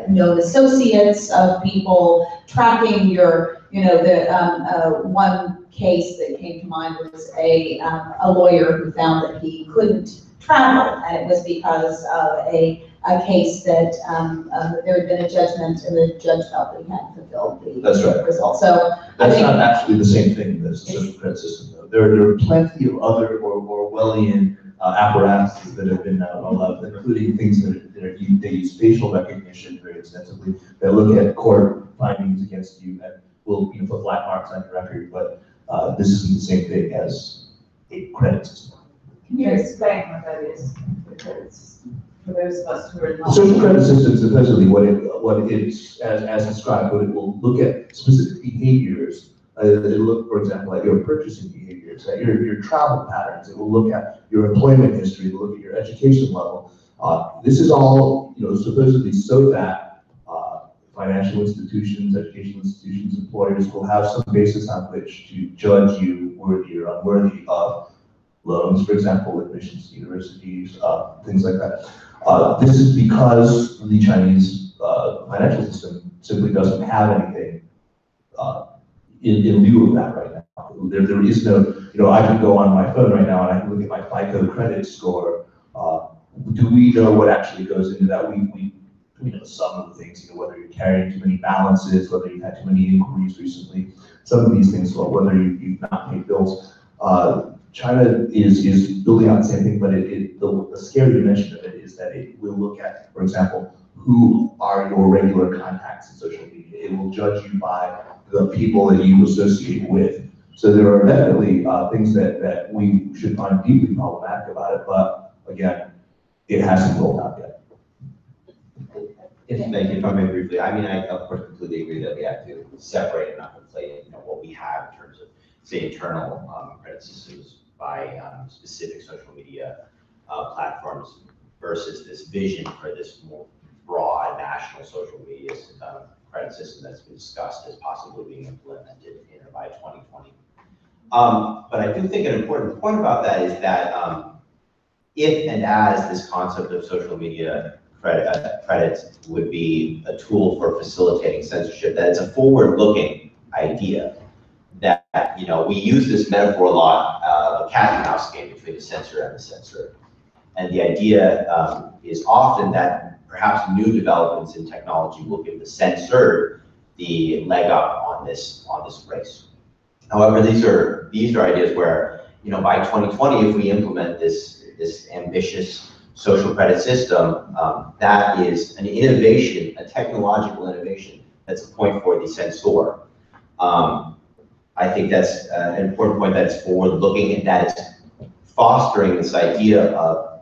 Speaker 7: known associates of people, tracking your, the one case that came to mind was a lawyer who found that he couldn't travel, and it was because of a case that there had been a judgment and the judge felt that he hadn't fulfilled the result. So
Speaker 4: that's not actually the same thing as the social credit system, though. There are plenty of other Orwellian apparatuses that have been allowed, including things they use facial recognition very extensively. They look at court findings against you and will put black marks on your record, but this isn't the same thing as a credit system.
Speaker 9: Can you explain what that is, the credit system, for those of us who are
Speaker 4: The
Speaker 9: not?
Speaker 4: social credit system is essentially what it's as described. What it will look at specific behaviors. It'll look, for example, at your purchasing behaviors, at your travel patterns. It will look at your employment history. It will look at your education level. This is all supposedly so that financial institutions, educational institutions, employers will have some basis on which to judge you worthy or unworthy of loans, for example, admissions to universities, things like that. This is because the Chinese financial system simply doesn't have anything in lieu of that right now. There is no, I can go on my phone right now and I can look at my FICO credit score. Do we know what actually goes into that? We know some of the things, whether you're carrying too many balances, whether you've had too many inquiries recently, some of these things, whether you've not paid bills. China is building out the same thing, but the scary dimension of it is that it will look at, for example, who are your regular contacts in social media. It will judge you by the people that you associate with. So there are definitely things that we should find deeply problematic about it, but again, it hasn't rolled out yet.
Speaker 3: Thank you, if I may briefly. I of course completely agree that we have to separate and not conflate, what we have in terms of, say, internal credit systems by specific social media platforms versus this vision for this more broad national social media credit system that's been discussed as possibly being implemented by 2020. But I do think an important point about that is that if and as this concept of social media credits would be a tool for facilitating censorship, that it's a forward-looking idea. That we use this metaphor a lot, a cat and mouse game between the censor and the censored. And the idea is often that perhaps new developments in technology will give the censored the leg up on this race. However, these are ideas where by 2020, if we implement this ambitious social credit system, that is an innovation, a technological innovation that's a point for the censor. I think that's an important point, that's forward-looking, and that it's fostering this idea of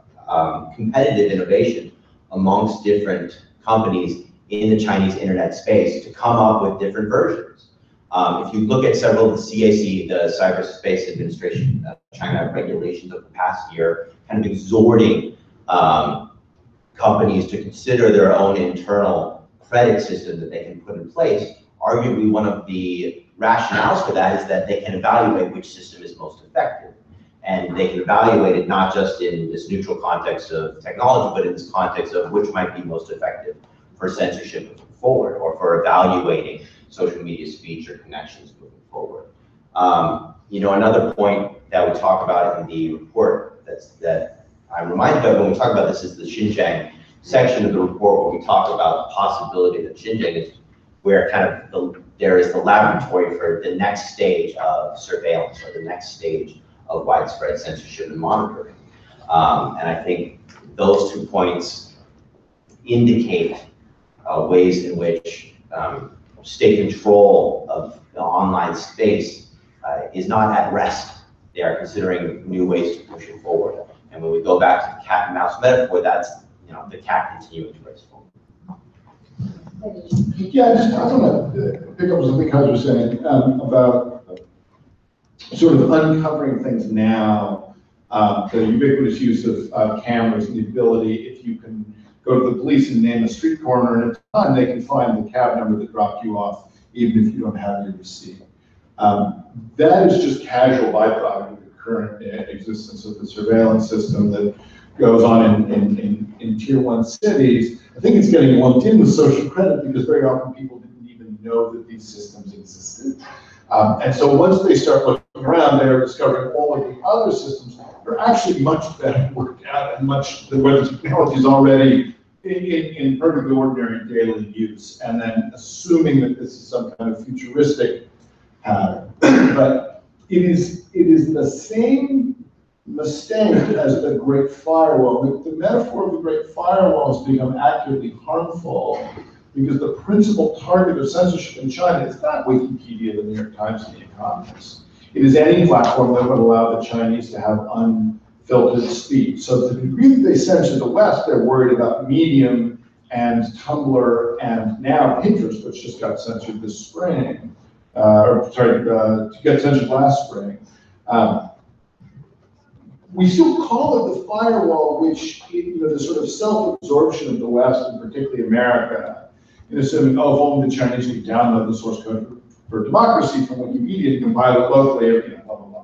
Speaker 3: competitive innovation amongst different companies in the Chinese internet space to come up with different versions. If you look at several of the CAC, the Cyberspace Administration China regulations of the past year, kind of exhorting companies to consider their own internal credit system that they can put in place, arguably one of the rationales for that is that they can evaluate which system is most effective. And they can evaluate it not just in this neutral context of technology, but in this context of which might be most effective for censorship moving forward, or for evaluating social media speech or connections moving forward. Another point that we talk about in the report that I'm reminded of when we talk about this is the Xinjiang section of the report, where we talk about the possibility that Xinjiang is where kind of there is the laboratory for the next stage of surveillance, or the next stage of widespread censorship and monitoring. And I think those 2 points indicate ways in which state control of the online space is not at rest. They are considering new ways to push it forward. And when we go back to the cat and mouse metaphor, that's the cat continuing to race forward.
Speaker 6: Yeah, I want to pick up something Kaz was saying about sort of uncovering things now, the ubiquitous use of cameras and the ability, if you can go to the police and name a street corner, and at the time they can find the cab number that dropped you off, even if you don't have your receipt. That is just casual byproduct of the current existence of the surveillance system that goes on in tier 1 cities. I think it's getting lumped in with social credit because very often people didn't even know that these systems existed. And so once they start looking around, they're discovering all of the other systems that are actually much better worked out, and where the technology is already in perfectly ordinary daily use, and then assuming that this is some kind of futuristic pattern. But it is the same mistake as the Great Firewall. The metaphor of the Great Firewall has become accurately harmful because the principal target of censorship in China is not Wikipedia, the New York Times, and the Economist. It is any platform that would allow the Chinese to have unfiltered speech. So to the degree that they censor the West, they're worried about Medium and Tumblr and now Pinterest, which just got censored this spring, to get censored last spring. We still call it the firewall, which, the sort of self-absorption of the West, and particularly America, in assuming, oh, if only the Chinese could download the source code for democracy from Wikipedia and compile it locally, blah, blah,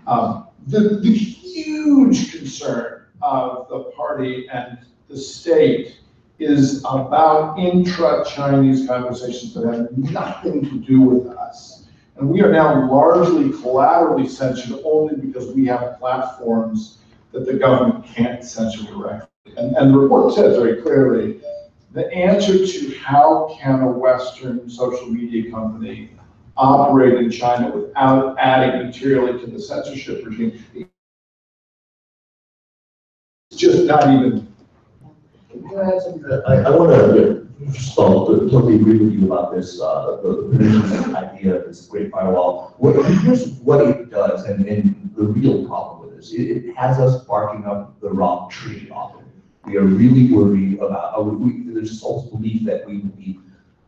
Speaker 6: blah. The huge concern of the party and the state is about intra-Chinese conversations that have nothing to do with us. And we are now largely collaterally censored only because we have platforms that the government can't censor directly. And the report says very clearly, the answer to how can a Western social media company operate in China without adding materially to the censorship regime, it's just not even.
Speaker 4: I want to totally agree with you about this, the idea of this Great Firewall. Here's what it does, and the real problem with this. It has us barking up the wrong tree often. We are really worried about, there's this false belief that we would be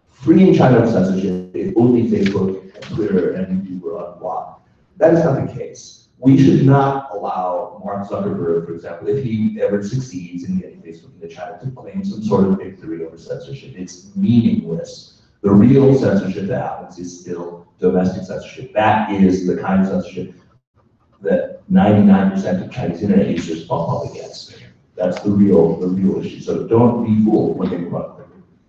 Speaker 4: freeing China of censorship if only Facebook, Twitter, and YouTube were unblocked. That is not the case. We should not allow Mark Zuckerberg, for example, if he ever succeeds in getting Facebook into China, to claim some sort of victory over censorship. It's meaningless. The real censorship that happens is still domestic censorship. That is the kind of censorship that 99% of Chinese internet users bump up against. That's the real issue. So don't be fooled when they move on.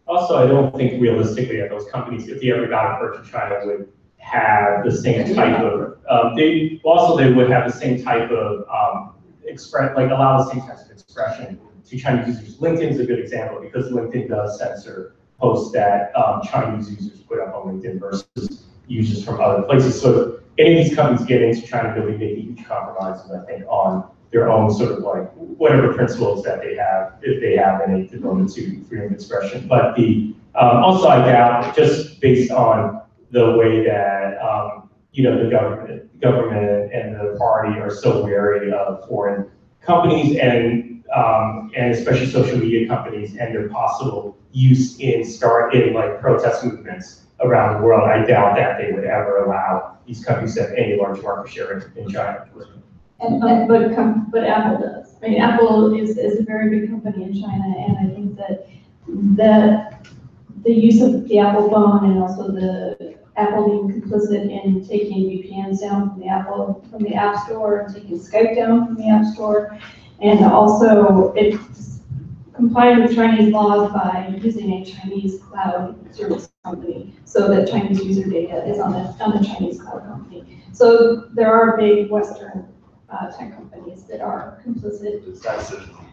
Speaker 8: Also, I don't think realistically that those companies, if they ever got approached in China, would have the same type of, they would have the same type of allow the same types of expression to Chinese users. LinkedIn's a good example because LinkedIn does censor posts that Chinese users put up on LinkedIn versus users from other places. So if any of these companies get into China, they'll be making huge compromises, I think, on their own sort of like whatever principles that they have, if they have any devoted to freedom of expression. But the also I doubt, just based on the way that the government and the party are so wary of foreign companies and especially social media companies and their possible use in like protest movements around the world. I doubt that they would ever allow these companies to have any large market share in China.
Speaker 5: But Apple does. I mean, Apple is a very big company in China, and I think that the use of the Apple phone and also the Apple being complicit in taking VPNs down from the App Store, and taking Skype down from the App Store, and also it's complied with Chinese laws by using a Chinese cloud service company, so that Chinese user data is on the Chinese cloud company. So there are big Western tech companies that are complicit.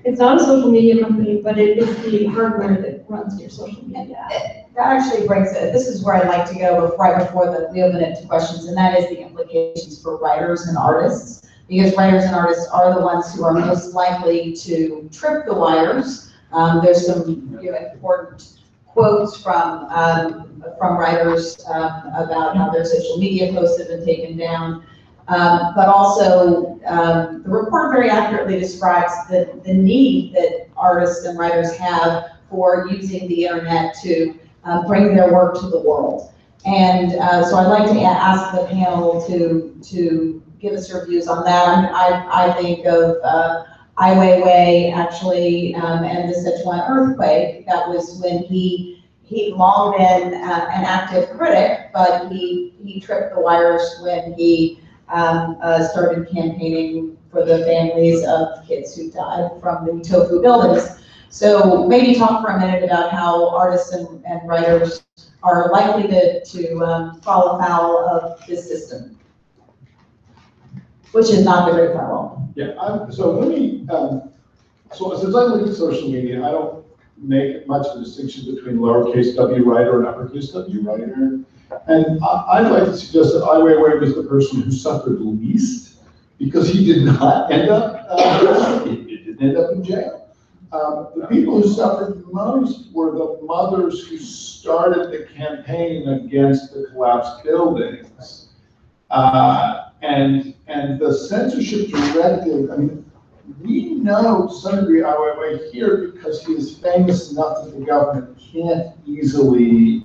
Speaker 5: It's not a social media company, but it is the hardware that runs your social media.
Speaker 7: That actually brings it, this is where I'd like to go right before we open it to questions, and that is the implications for writers and artists, because writers and artists are the ones who are most likely to trip the wires. There's some important quotes from writers about how their social media posts have been taken down. But also, the report very accurately describes the need that artists and writers have for using the internet to bring their work to the world. And so I'd like to ask the panel to give us your views on that. I think of Ai Weiwei actually, and the Sichuan earthquake. That was when he'd long been an active critic, but he tripped the wires when he started campaigning for the families of kids who died from the tofu buildings. So maybe talk for a minute about how artists and writers are likely to fall afoul of this system, which is not the Great Firewall.
Speaker 6: Yeah, so let me, so since I look at social media, I don't make much of a distinction between lowercase w writer and uppercase w writer. And I'd like to suggest that Ai Weiwei was the person who suffered least, because he did not end up, he didn't end up in jail. The people who suffered most were the mothers who started the campaign against the collapsed buildings. And the censorship directive, I mean, we know to some degree Ai Weiwei here because he is famous enough that the government can't easily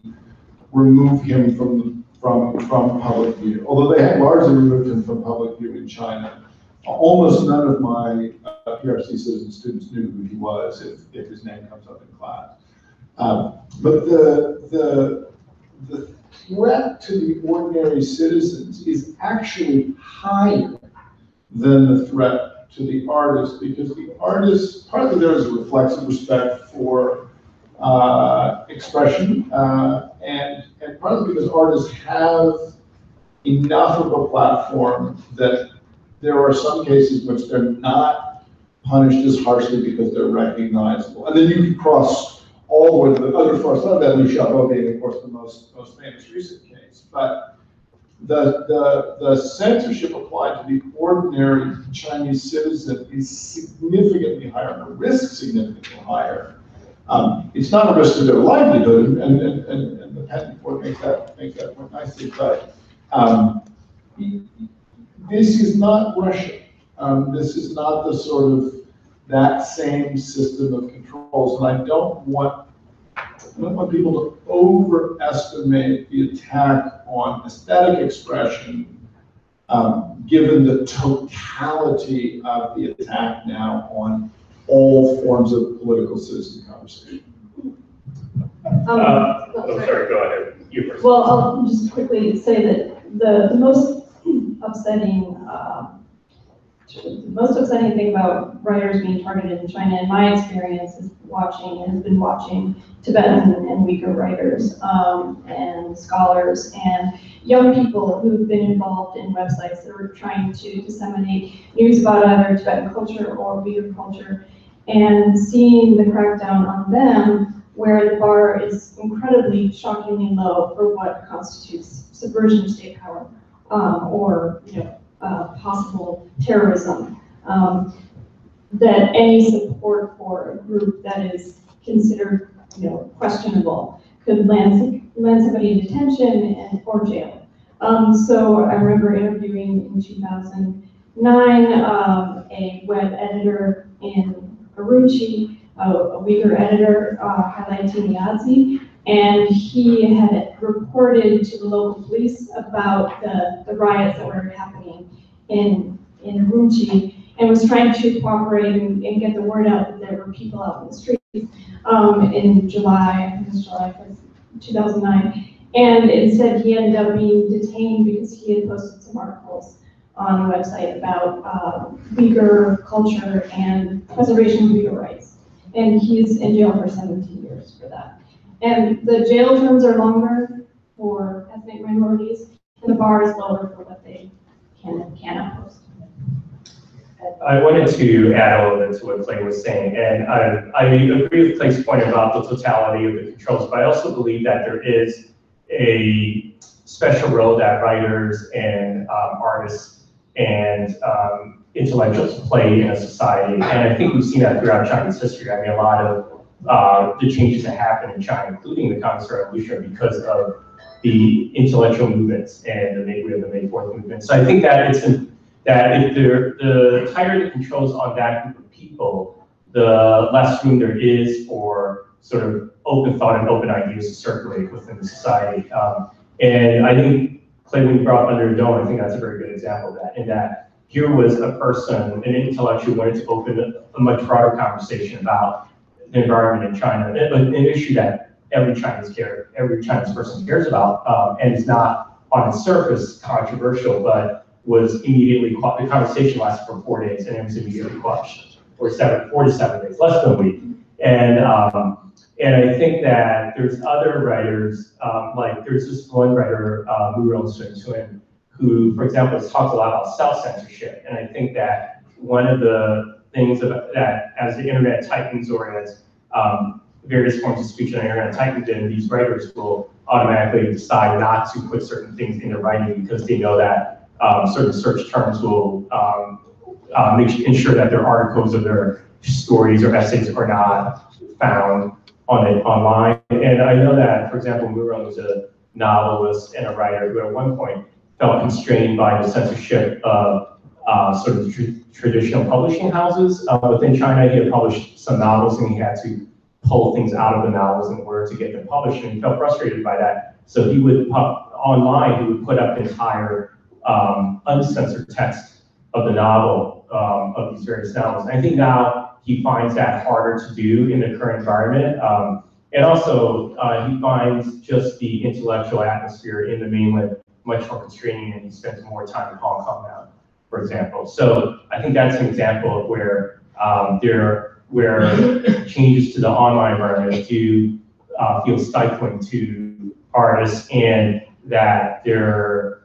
Speaker 6: remove him from public view. Although they have largely removed him from public view in China. Almost none of my PRC citizen students knew who he was if his name comes up in class. But the threat to the ordinary citizens is actually higher than the threat to the artists, because the artists, partly there is a reflexive respect for expression, and partly because artists have enough of a platform that there are some cases in which they're not punished as harshly because they're recognizable. And then you can cross all the way to the other far side of that, Liu Xiaobo being, of course, the most famous recent case. But the censorship applied to the ordinary Chinese citizen is significantly higher, and the risk significantly higher. It's not a risk to their livelihood, and the patent report makes that point nicely, but this is not Russia. This is not the sort of that same system of controls, and I don't want people to overestimate the attack on aesthetic expression, given the totality of the attack now on all forms of political citizen conversation.
Speaker 8: Sorry, go ahead. You first.
Speaker 5: Well, I'll just quickly say that the most upsetting thing about writers being targeted in China, in my experience, has been watching Tibetan and Uyghur writers and scholars and young people who have been involved in websites that are trying to disseminate news about either Tibetan culture or Uyghur culture, and seeing the crackdown on them, where the bar is incredibly shockingly low for what constitutes subversion of state power or possible terrorism. that any support for a group that is considered, questionable could land somebody in detention or jail. So I remember interviewing in 2009 a web editor in Urumqi, a Uyghur editor, highlighting Yazi, and he had reported to the local police about the riots that were happening in Urumqi, and was trying to cooperate and get the word out that there were people out in the streets in July, I think it was July 2009. And instead, he ended up being detained because he had posted some articles on the website about Uyghur culture and preservation of Uyghur rights. And he's in jail for 17 years for that. And the jail terms are longer for ethnic minorities, and the bar is lower for what they cannot post.
Speaker 8: I wanted to add a little bit to what Clay was saying, and I agree with Clay's point about the totality of the controls, but I also believe that there is a special role that writers and artists and intellectuals play in a society, and I think we've seen that throughout Chinese history. I mean, a lot of the changes that happened in China, including the Communist Revolution, are because of the intellectual movements and we have the May 4th movement. So I think that if the tighter the controls on that group of people, the less room there is for sort of open thought and open ideas to circulate within the society. And I think, Clay, when you brought up Under the Dome, I think that's a very good example of that, in that here was a person, an intellectual, wanted to open a much broader conversation about the environment in China, an issue that every Chinese person cares about, and is not on its surface controversial, but was immediately, the conversation lasted for 4 days and it was immediately quashed, or 4 to 7 days, less than a week. And I think that there's other writers, like there's this one writer, Murong Sun, who, for example, has talked a lot about self-censorship. And I think that one of the things that as the internet tightens, or as various forms of speech on the internet tighten, then these writers will automatically decide not to put certain things in their writing because they know that certain search terms will ensure that their articles or their stories or essays are not found online. And I know that, for example, Murong was a novelist and a writer who at one point felt constrained by the censorship of sort of traditional publishing houses. Within China, he had published some novels and he had to pull things out of the novels in order to get them published, and he felt frustrated by that. So he would, online, he would put up entire uncensored text of the novel, of these various novels. And I think now he finds that harder to do in the current environment. And also, he finds just the intellectual atmosphere in the mainland much more constraining, and he spends more time in Hong Kong now, for example. So I think that's an example of where where changes to the online environment do feel stifling to artists, and that they're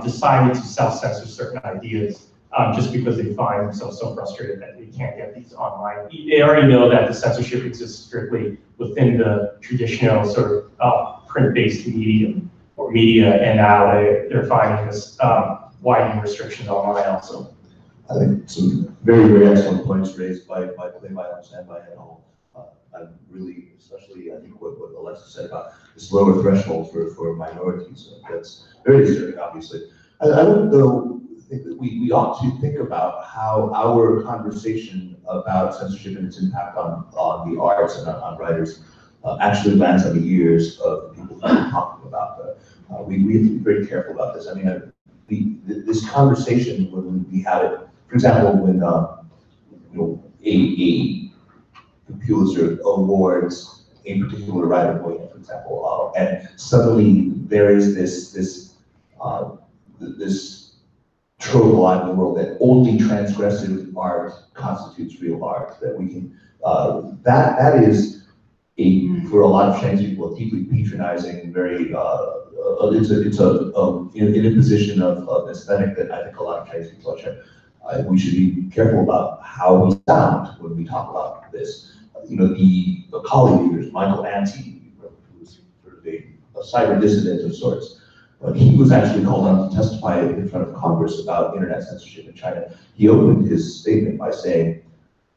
Speaker 8: deciding to self-censor certain ideas just because they find themselves so frustrated that they can't get these online. They already know that the censorship exists strictly within the traditional sort of print-based medium or media, and now they're finding this widening restrictions online also.
Speaker 4: I think some very, very excellent points raised by Clay, by Alex, and by Hannah. I'm really, especially, I think what Alexa said about this lower threshold for minorities, that's very disturbing, obviously. I don't though think that we ought to think about how our conversation about censorship and its impact on the arts and on writers actually lands on the ears of the people who are talking about that. We have to be very careful about this. I mean, this conversation, when we had it, for example, when a Pulitzer awards a particular writer, for example, and suddenly there is this trope alive in the world that only transgressive art constitutes real art. That we can that is for a lot of Chinese people a deeply patronizing, very it's an imposition of aesthetic that I think a lot of Chinese people are. We should be careful about how we sound when we talk about this. The colleague leaders, Michael Anti, who's sort of a cyber dissident of sorts, But he was actually called on to testify in front of Congress about internet censorship in China. He opened his statement by saying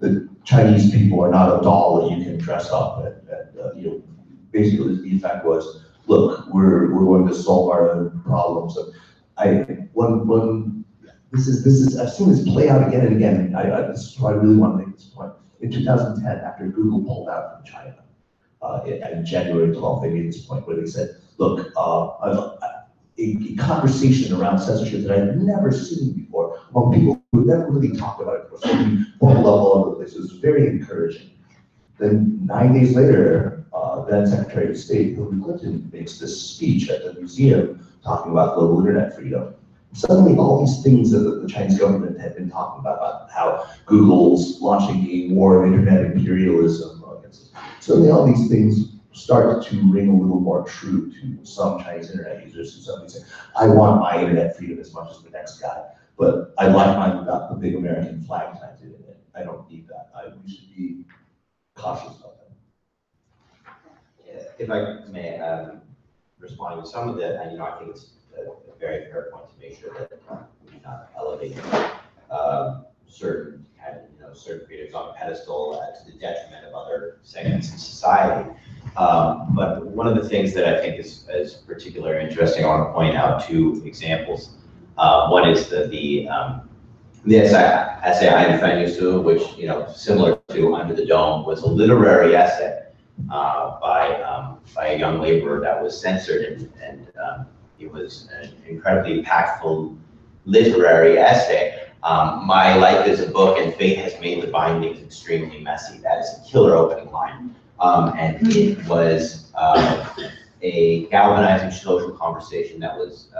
Speaker 4: that Chinese people are not a doll that you can dress up, and basically the effect was, look, we're going to solve our own problems. So this is I've seen this play out again and again. This is why I really want to make this point. In 2010, after Google pulled out from China, in January 12th, they made this point where they said, look, a conversation around censorship that I've never seen before among people who never really talked about it before, so we bubbled up all over the place. It was very encouraging. Then 9 days later, then Secretary of State Hillary Clinton makes this speech at the museum talking about global internet freedom. Suddenly, all these things that the Chinese government had been talking about how Google's launching a war of internet imperialism, suddenly all these things start to ring a little more true to some Chinese internet users who suddenly say, I want my internet freedom as much as the next guy, but I like mine without the big American flag planted in it. I don't need that. We should be cautious about that.
Speaker 3: If I may, respond to some of that, and I think it's a very fair point to make sure that we do not elevate certain certain creators on a pedestal to the detriment of other segments in society. But one of the things that I think is particularly interesting, I want to point out two examples. One is the essay I Find You, which similar to Under the Dome, was a literary essay by a young laborer that was censored, and it was an incredibly impactful literary essay. My life is a book, and fate has made the bindings extremely messy. That is a killer opening line. And it was a galvanizing social conversation that was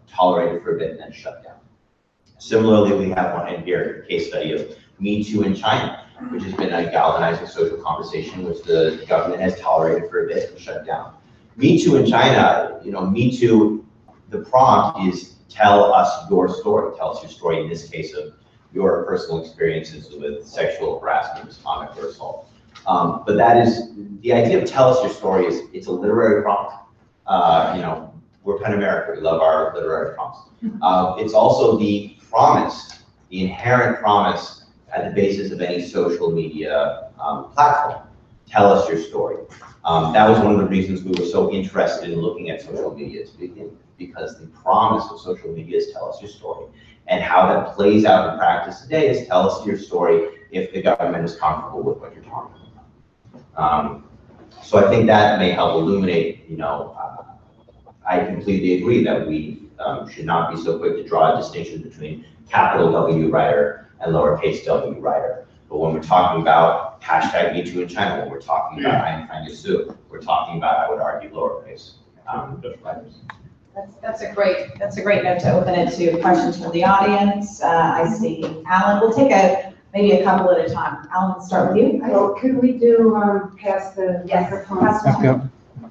Speaker 3: tolerated for a bit and then shut down. Similarly, we have one in here, a case study of Me Too in China, which has been a galvanizing social conversation which the government has tolerated for a bit and shut down. Me Too in China, Me Too, the prompt is tell us your story. Tell us your story, in this case, of your personal experiences with sexual harassment, misconduct, or assault. But that is, the idea of tell us your story it's a literary prompt. We're PEN America, we love our literary prompts. It's also the promise, the inherent promise at the basis of any social media platform. Tell us your story. That was one of the reasons we were so interested in looking at social media to begin, because the promise of social media is tell us your story. And how that plays out in practice today is tell us your story if the government is comfortable with what you're talking about. So I think that may help illuminate, I completely agree that we should not be so quick to draw a distinction between capital W writer and lowercase w writer. But when we're talking about hashtag #MeToo in China, when we're talking about I'm Find You, we're talking about, I would argue, lowercase writers.
Speaker 1: That's a great note to open it to questions from the audience. I see Alan. We'll take maybe a couple at a time. Alan, we'll start with you.
Speaker 9: Oh, could we do pass the
Speaker 1: Yes.
Speaker 9: microphone?
Speaker 1: Pass the mic.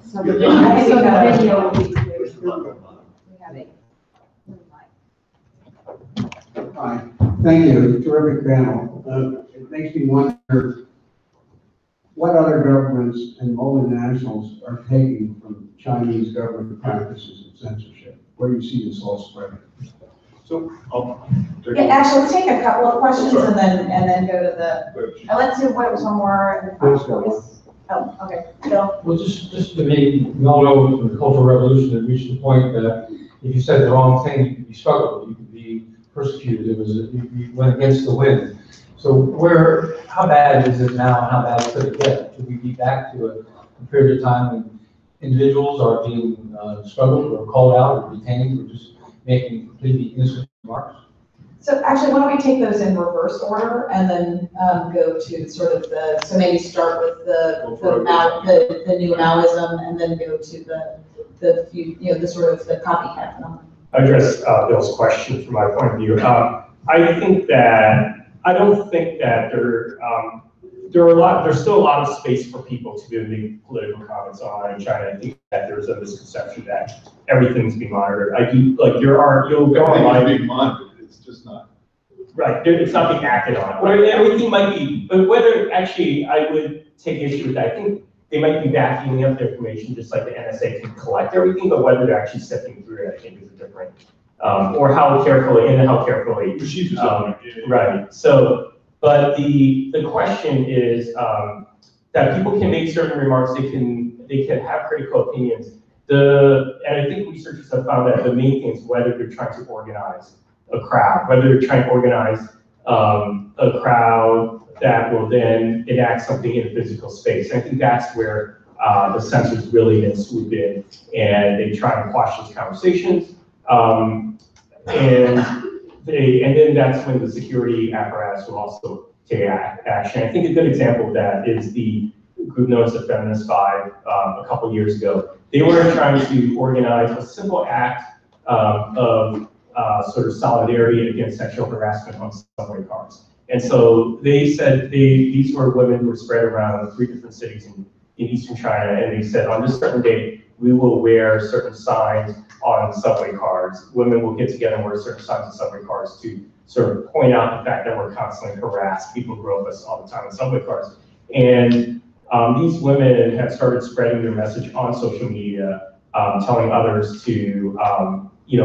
Speaker 9: So the video will be clear.
Speaker 1: We have a-
Speaker 10: Hi, thank you, terrific panel. It makes me wonder what other governments and multinationals are taking from Chinese government practices of censorship. Where do you see this all spreading?
Speaker 6: So,
Speaker 1: Yeah, actually, let's take a couple of questions and then go to the, let's do what was one more. Oh, okay, Bill.
Speaker 11: Well, just to me, we all know from the Cultural Revolution it reached the point that if you said the wrong thing, you could be struggled, you could be persecuted. You went against the wind. So how bad is it now, and how bad could it get? Could we be back to a period of time when individuals are being struggled or called out or detained or just making completely innocent remarks?
Speaker 1: So actually, why don't we take those in reverse order and then go to sort of so maybe start with the new Maoism and then go to the sort of the copycat phenomenon.
Speaker 8: Address Bill's question from my point of view. I don't think that there's still a lot of space for people to do the political comments online in China. I think that there's a misconception that everything's being monitored. You'll go online.
Speaker 6: It's being monitored, it's just not.
Speaker 8: Right, it's not being acted on. Everything might be, but whether, actually, I would take issue with that. I think they might be vacuuming up the information just like the NSA can collect everything, but whether they're actually sifting through it, I think is a different, or how carefully,
Speaker 6: Machines
Speaker 8: right. So, but the question is that people can make certain remarks, they can have critical opinions. And I think researchers have found that the main thing is whether they're trying to organize a crowd, whether they're trying to organize a crowd that will then enact something in a physical space. And I think that's where the censors really then swoop in and they try and quash those conversations. And then that's when the security apparatus will also take action. I think a good example of that is the group known as the Feminist Five a couple years ago. They were trying to organize a simple act of sort of solidarity against sexual harassment on subway cars. And so they said these were women who were spread around 3 different cities in eastern China, and they said on this certain date, we will wear certain signs on subway cars. Women will get together and wear certain signs on subway cars to sort of point out the fact that we're constantly harassed. People grow us all the time on subway cars. And these women have started spreading their message on social media, telling others to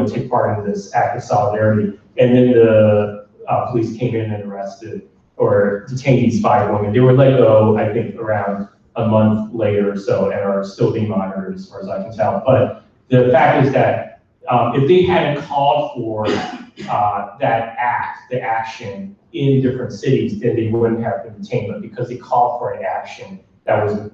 Speaker 8: take part in this act of solidarity. And then the police came in and arrested or detained these 5 women. They were let go, I think, around a month later or so, and are still being monitored as far as I can tell. But the fact is that if they hadn't called for that act, the action in different cities, then they wouldn't have been detained. But because they called for an action that was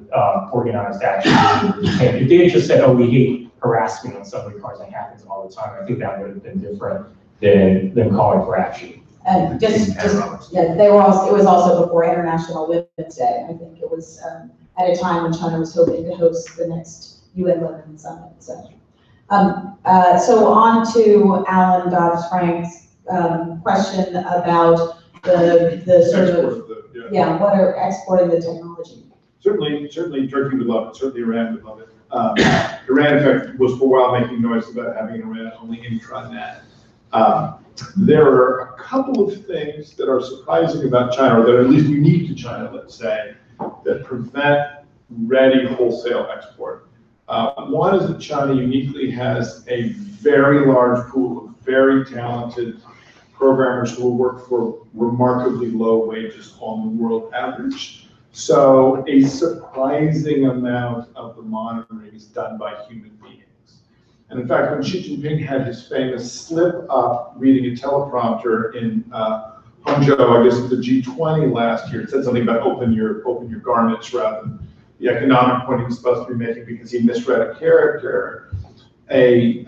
Speaker 8: organized action, and if they had just said, "Oh, we hate harassment on subway cars, it happens all the time," I think that would have been different than them calling for action.
Speaker 7: And yeah, it was also before International Women's Day. I think it was at a time when China was hoping to host the next UN Women's Summit. So on to Alan Dodd-Frank's question about the sort of, what are exporting the technology?
Speaker 6: Certainly Turkey would love it. Certainly Iran would love it. Iran, in fact, was for a while making noise about having Iran only intranet. There are a couple of things that are surprising about China, or that are at least unique to China, let's say, that prevent ready wholesale export. One is that China uniquely has a very large pool of very talented programmers who will work for remarkably low wages on the world average. So a surprising amount of the monitoring is done by human beings. And in fact, when Xi Jinping had his famous slip up reading a teleprompter in Hangzhou, I guess at the G20 last year, it said something about open your garments rather than the economic point he was supposed to be making because he misread a character. A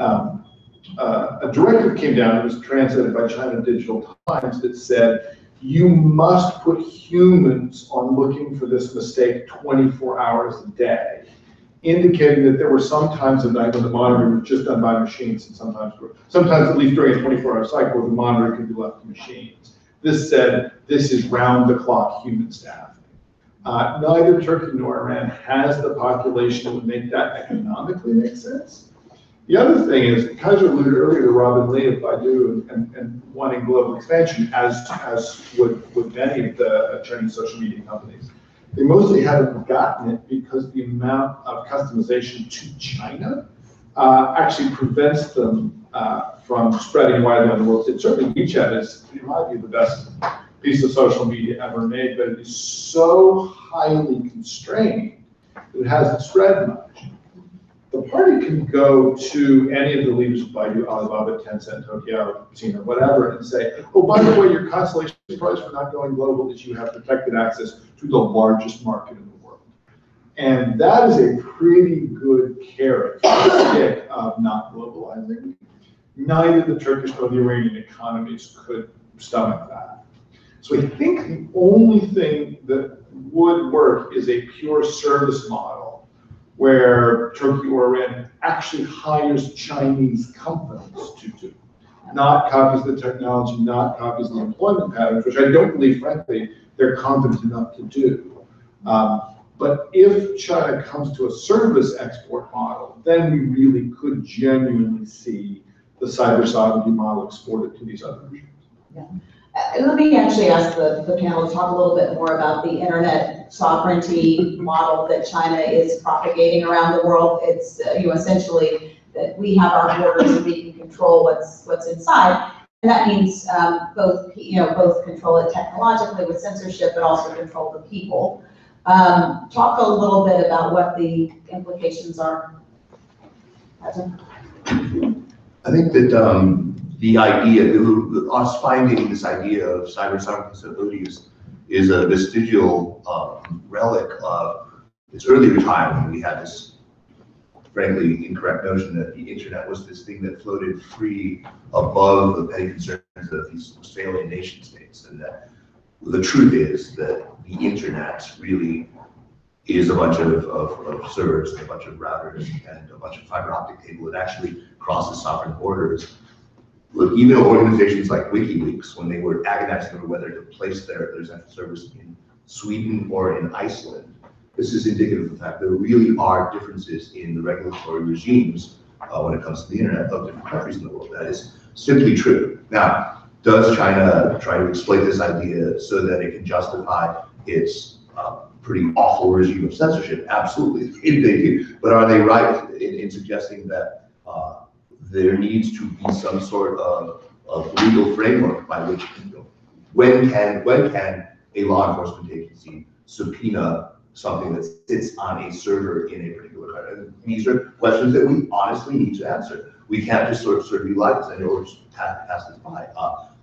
Speaker 6: directive came down, it was translated by China Digital Times, that said, you must put humans on looking for this mistake 24 hours a day, indicating that there were some times of night when the monitoring was just done by machines, and sometimes at least during a 24-hour cycle, the monitoring could be left to machines. This said, this is round-the-clock human staffing. Neither Turkey nor Iran has the population that would make that economically make sense. The other thing is, Kaiser alluded earlier to Robin Lee of Baidu and wanting global expansion, as would many of the Chinese social media companies. They mostly haven't gotten it because the amount of customization to China actually prevents them from spreading widely on the world. Certainly WeChat is, in my view, the best piece of social media ever made, but it is so highly constrained that it hasn't spread much. The party can go to any of the leaders of Baidu, Alibaba, Tencent, Tokyo, Sina, whatever, and say, oh, by the way, your consolation prize for not going global is you have protected access to the largest market in the world. And that is a pretty good carrot for the stick of not globalizing. Neither the Turkish nor the Iranian economies could stomach that. So I think the only thing that would work is a pure service model where Turkey or Iran actually hires Chinese companies to do, not copies the technology, not copies the employment patterns, which I don't believe, frankly, they're competent enough to do. But if China comes to a service export model, then we really could genuinely see the cyber sovereignty model exported to these other regions.
Speaker 7: Yeah. Let me actually ask the panel to talk a little bit more about the internet sovereignty model that China is propagating around the world. It's, essentially that we have our borders and we can control what's inside. And that means both control it technologically with censorship, but also control the people. Talk a little bit about what the implications are. Patrick?
Speaker 4: I think that the idea, us finding this idea of cyber sovereignty is a vestigial relic of its earlier time when we had this frankly incorrect notion that the internet was this thing that floated free above the petty concerns of these Australian nation states, and that the truth is that the internet really is a bunch of servers and a bunch of routers and a bunch of fiber optic cable that actually crosses sovereign borders. Look, even organizations like WikiLeaks, when they were agonizing over whether to place their central servers in Sweden or in Iceland, this is indicative of the fact there really are differences in the regulatory regimes when it comes to the internet of different countries in the world. That is simply true. Now, does China try to exploit this idea so that it can justify its pretty awful regime of censorship? Absolutely, they do. But are they right in suggesting that there needs to be some sort of legal framework by which, when can a law enforcement agency subpoena something that sits on a server in a particular country? These are questions that we honestly need to answer. We can't just sort of be like this or just pass this by.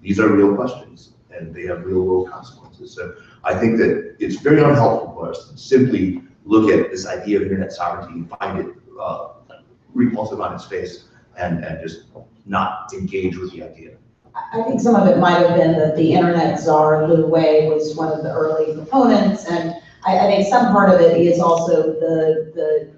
Speaker 4: These are real questions, and they have real world consequences. So I think that it's very unhelpful for us to simply look at this idea of internet sovereignty and find it repulsive on its face and just not engage with the idea.
Speaker 7: I think some of it might have been that the internet czar, Liu Wei, was one of the early proponents, and I think some part of it is also the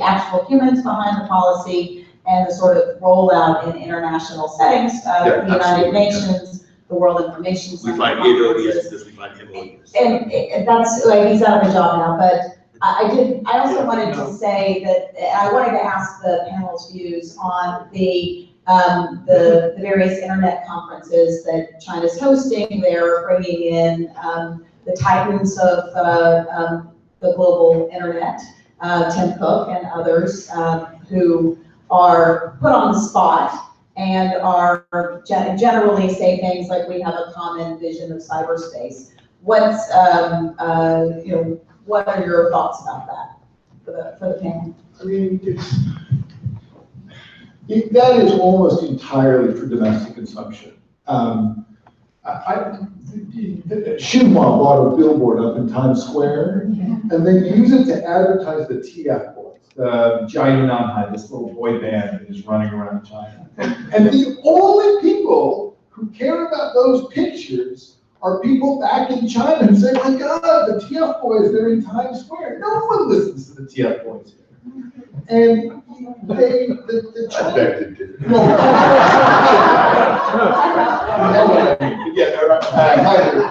Speaker 7: actual humans behind the policy and the sort of rollout in international settings of the United Nations, the World Information Center.
Speaker 4: We find it odious because we find him odious.
Speaker 7: And that's, like, he's out of a job now, but I also wanted to say that I wanted to ask the panel's views on the various internet conferences that China's hosting. They're bringing in the titans of the global internet, Tim Cook and others, who are put on the spot and are generally say things like, we have a common vision of cyberspace. What's, what are your thoughts about that for the panel?
Speaker 6: I mean, that is almost entirely for domestic consumption. Xinhua bought a billboard up in Times Square, and they use it to advertise the TF Boys, the Jianan, this little boy band that is running around China. And the only people who care about those pictures are people back in China who say, my God, the TF Boys, they're in Times Square. No one listens to the TF Boys here. And the China...
Speaker 4: I beg to differ.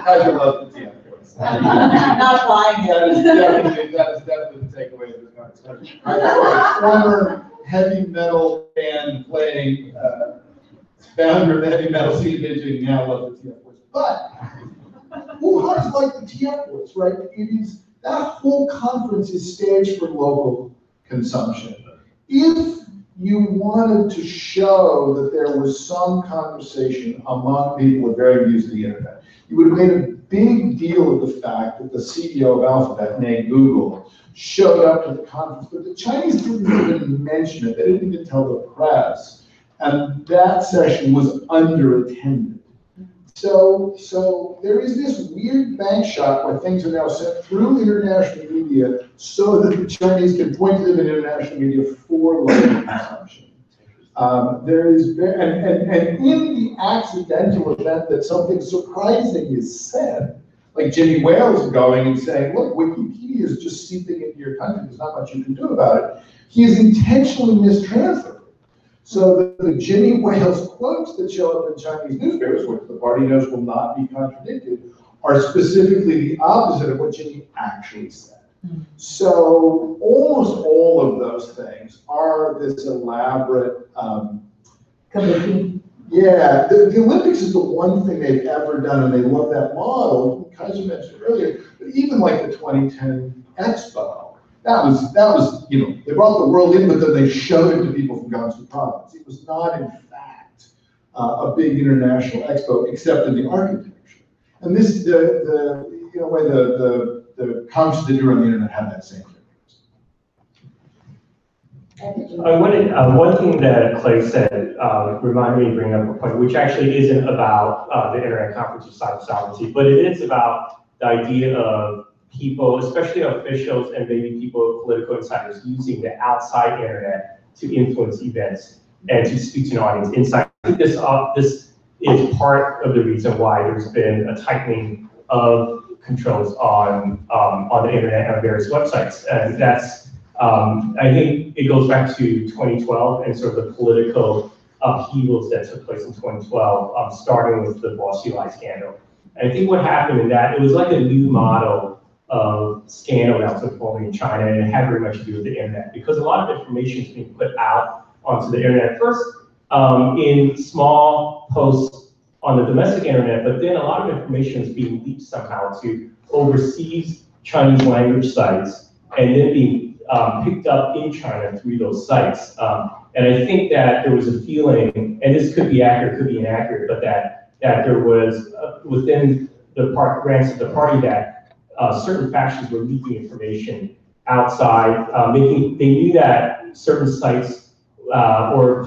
Speaker 6: I love the TF Boys.
Speaker 7: Not flying
Speaker 6: That is definitely the takeaway of this conversation. Former heavy metal band playing, founder of heavy metal scene bitching, now love the TF Boys. But who does like the TF Boys, right? It is, that whole conference is staged for local consumption. If you wanted to show that there was some conversation among people with varying views of the internet, you would have made a big deal of the fact that the CEO of Alphabet, named Google, showed up to the conference, but the Chinese didn't even mention it. They didn't even tell the press. And that session was underattended. So there is this weird bank shot where things are now sent through international media so that the Chinese can point to them in international media for local consumption. There is, and in the accidental event that something surprising is said, like Jimmy Wales going and saying, look, Wikipedia is just seeping into your country, there's not much you can do about it, he is intentionally mistranslated. So the Jimmy Wales quotes that show up in Chinese newspapers, which the party knows will not be contradicted, are specifically the opposite of what Jimmy actually said. So almost all of those things are this elaborate, Yeah, the Olympics is the one thing they've ever done, and they love that model. Kaiser mentioned earlier, but even like the 2010 Expo, that was, you know, they brought the world in, but then they showed it to people from Gansu province. It was not, in fact, a big international expo, except in the architecture. And this, you know, way the conferences that do on the internet have that same thing.
Speaker 8: One thing that Clay said reminded me to bring up a point, which actually isn't about the internet conference of cyber sovereignty, but it is about the idea of people, especially officials and maybe people, political insiders, using the outside internet to influence events and to speak to an audience inside. I think this is part of the reason why there's been a tightening of controls on the internet and various websites, and that's. I think it goes back to 2012 and sort of the political upheavals that took place in 2012, starting with the Boss UI scandal. And I think what happened in that, it was like a new model of scandal that was unfolding in China, and it had very much to do with the internet, because a lot of information is being put out onto the internet, first in small posts on the domestic internet, but then a lot of information is being leaked somehow to overseas Chinese language sites, and then being picked up in China through those sites. And I think that there was a feeling, and this could be accurate, could be inaccurate, but that there was within the ranks of the party that certain factions were leaking information outside. They knew that certain sites or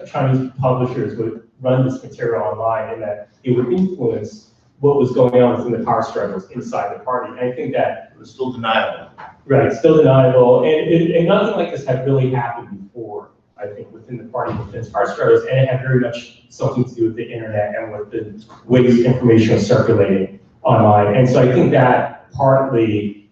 Speaker 8: Chinese publishers would run this material online, and that it would influence what was going on within the power struggles inside the party. And I think that
Speaker 3: It was still deniable.
Speaker 8: right, still deniable, and nothing like this had really happened before, I think, within the party, within its power struggles, and it had very much something to do with the internet and with the ways information was circulating online. And so I think that partly,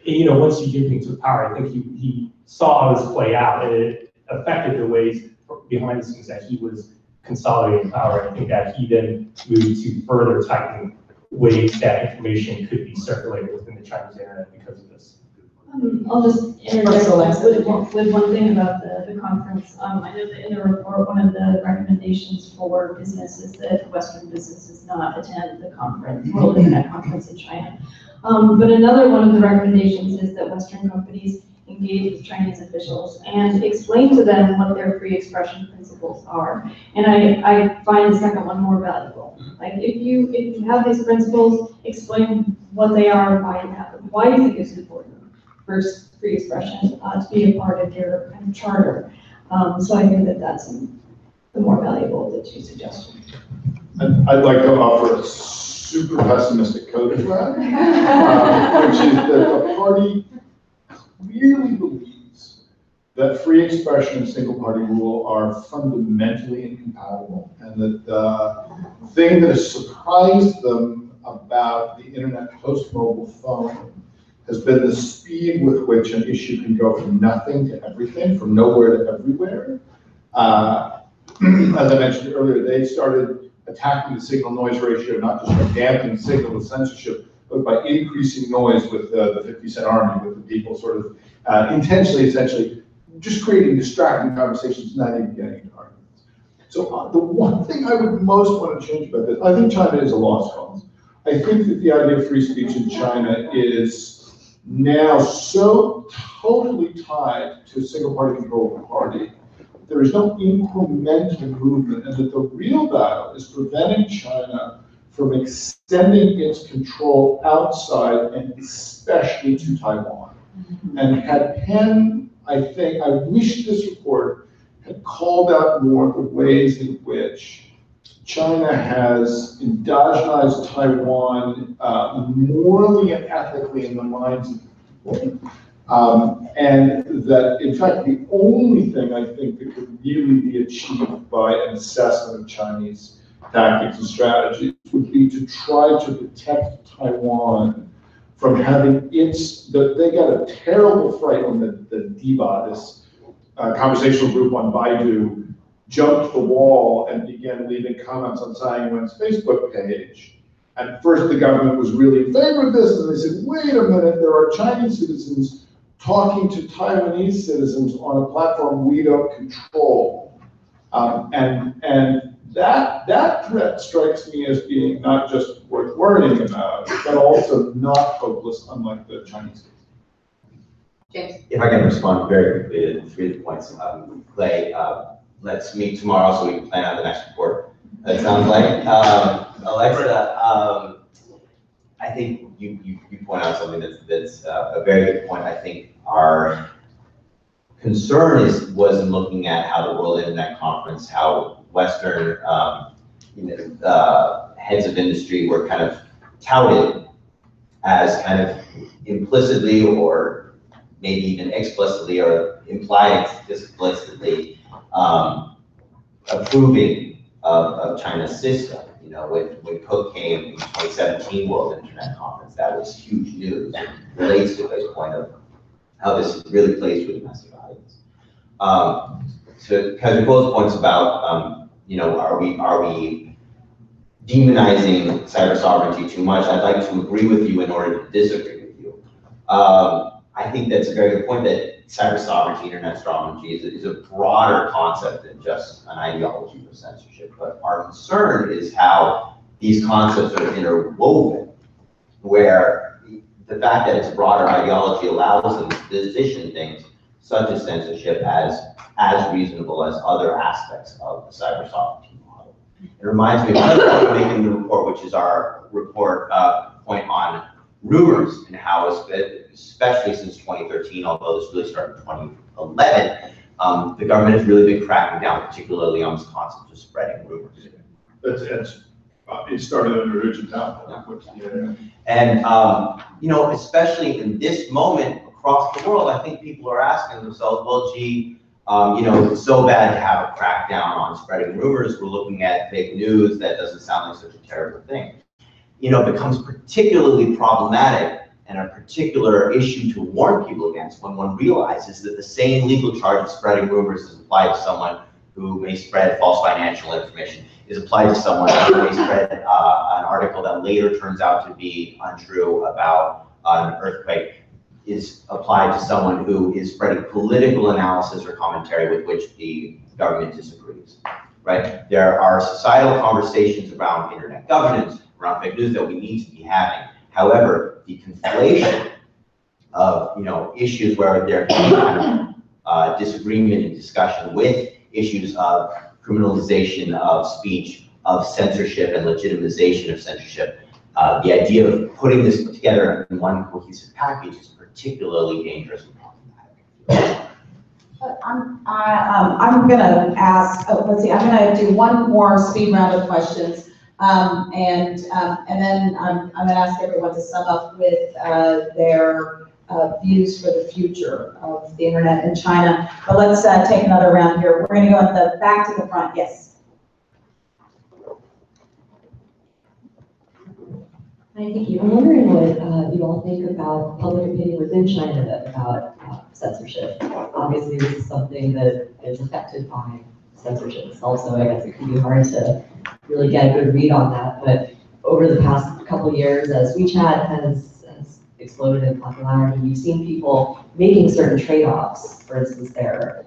Speaker 8: you know, once Xi Jinping took power, I think he saw how this play out, and it affected the ways behind the scenes that he was consolidating power. I think that he then moved to further tighten ways that information could be circulated within the Chinese internet because of this.
Speaker 5: I'll just interject with one thing about the conference. I know that in the report, one of the recommendations for business is that Western businesses not attend the conference, World Internet Conference in China. But another one of the recommendations is that Western companies engage with Chinese officials and explain to them what their free expression principles are. And I find the second one more valuable. Like if you have these principles, explain what they are, why you have them, why you think it's important for free expression to be a part of your kind of charter. So I think that that's the more valuable of the two suggestions.
Speaker 6: I'd like to offer a super pessimistic coda to that, which is that the party clearly believes that free expression and single party rule are fundamentally incompatible, and that the thing that has surprised them about the internet post-mobile phone has been the speed with which an issue can go from nothing to everything, from nowhere to everywhere. As I mentioned earlier, they started attacking the signal-noise ratio, not just by dampening signal with censorship, but by increasing noise with the 50-cent army, with the people sort of intentionally, essentially, just creating distracting conversations, not even getting into arguments. So the one thing I would most want to change about this, I think China is a lost cause. I think that the idea of free speech in China is now so totally tied to single party control of the party. There is no incremental movement, and that the real battle is preventing China from extending its control outside, and especially to Taiwan. And had Penn, I wish this report had called out more the ways in which China has endogenized Taiwan morally and ethically in the minds of people. And that, in fact, the only thing I think that could really be achieved by an assessment of Chinese tactics and strategies would be to try to protect Taiwan from having they got a terrible fright when the DIBA, this conversational group on Baidu, jumped the wall and began leaving comments on Tsai Ing-wen's Facebook page. At first, the government was really in favor of this, and they said, wait a minute, there are Chinese citizens talking to Taiwanese citizens on a platform we don't control. And that threat strikes me as being not just worth worrying about, but also not hopeless, unlike the Chinese case.
Speaker 1: James?
Speaker 3: If I can respond very quickly to 3 points, Clay, let's meet tomorrow so we can plan out the next report. That sounds like, Alexa, I think you point out something that's a very good point. I think our concern was in looking at how the World Internet Conference, how Western heads of industry were kind of touted as kind of implicitly or maybe even explicitly or implied explicitly approving of China's system. You know, when Cook came in 2017 World Internet Conference, that was huge news. It relates to this point of how this really plays with domestic audience. So, because of both points about, you know, are we demonizing cyber sovereignty too much? I'd like to agree with you in order to disagree with you. I think that's a very good point that cyber sovereignty, internet sovereignty is a broader concept than just an ideology of censorship. But our concern is how these concepts are interwoven, where the fact that it's a broader ideology allows them to position things such as censorship as reasonable as other aspects of the cyber sovereignty model. It reminds me of another point we make in the report, which is our report point on rumors and how, especially since 2013, although this really started in 2011, the government has really been cracking down, particularly on this concept of spreading rumors.
Speaker 6: It started under Hu Jintao.
Speaker 3: And, you know, especially in this moment across the world, I think people are asking themselves, well, gee, you know, it's so bad to have a crackdown on spreading rumors. We're looking at fake news. That doesn't sound like such a terrible thing. You know, it becomes particularly problematic and a particular issue to warn people against when one realizes that the same legal charge of spreading rumors is applied to someone who may spread false financial information, is applied to someone who may spread an article that later turns out to be untrue about an earthquake, is applied to someone who is spreading political analysis or commentary with which the government disagrees, right? There are societal conversations around internet governance, around fake news that we need to be having. However, the conflation of, you know, issues where there can be kind of disagreement and discussion with issues of criminalization of speech, of censorship and legitimization of censorship, the idea of putting this together in one cohesive package is particularly dangerous and problematic.
Speaker 7: I'm gonna ask, let's see, I'm gonna do one more speed round of questions. And then I'm gonna ask everyone to sum up with their views for the future of the internet in China. But let's take another round here. We're gonna go at the back to the front, yes.
Speaker 12: Hi, thank you. I'm wondering what you all think about public opinion within China about censorship. Obviously, this is something that is affected by censorship. It's also, I guess, it can be hard to really get a good read on that. But over the past couple of years, as WeChat has exploded in popularity, we've seen people making certain trade-offs. For instance, their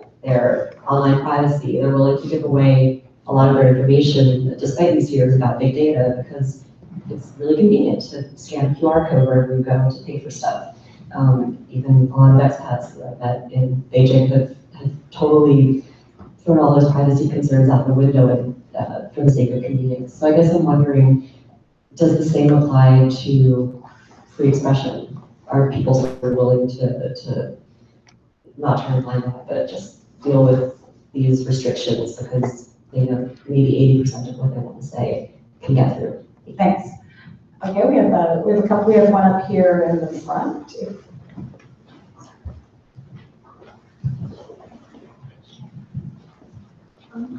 Speaker 12: online privacy. They're willing to give away a lot of their information, despite these fears about big data, because it's really convenient to scan a QR code wherever you go to pay for stuff. Even a lot of expats that in Beijing have totally thrown all those privacy concerns out the window and, for the sake of convenience. So I guess I'm wondering, does the same apply to free expression? Are people sort of willing to not turn a blind eye, but just deal with these restrictions because they know maybe 80% of what they want to say can get through?
Speaker 7: Thanks. Okay, we have a couple. We have one up here in the front.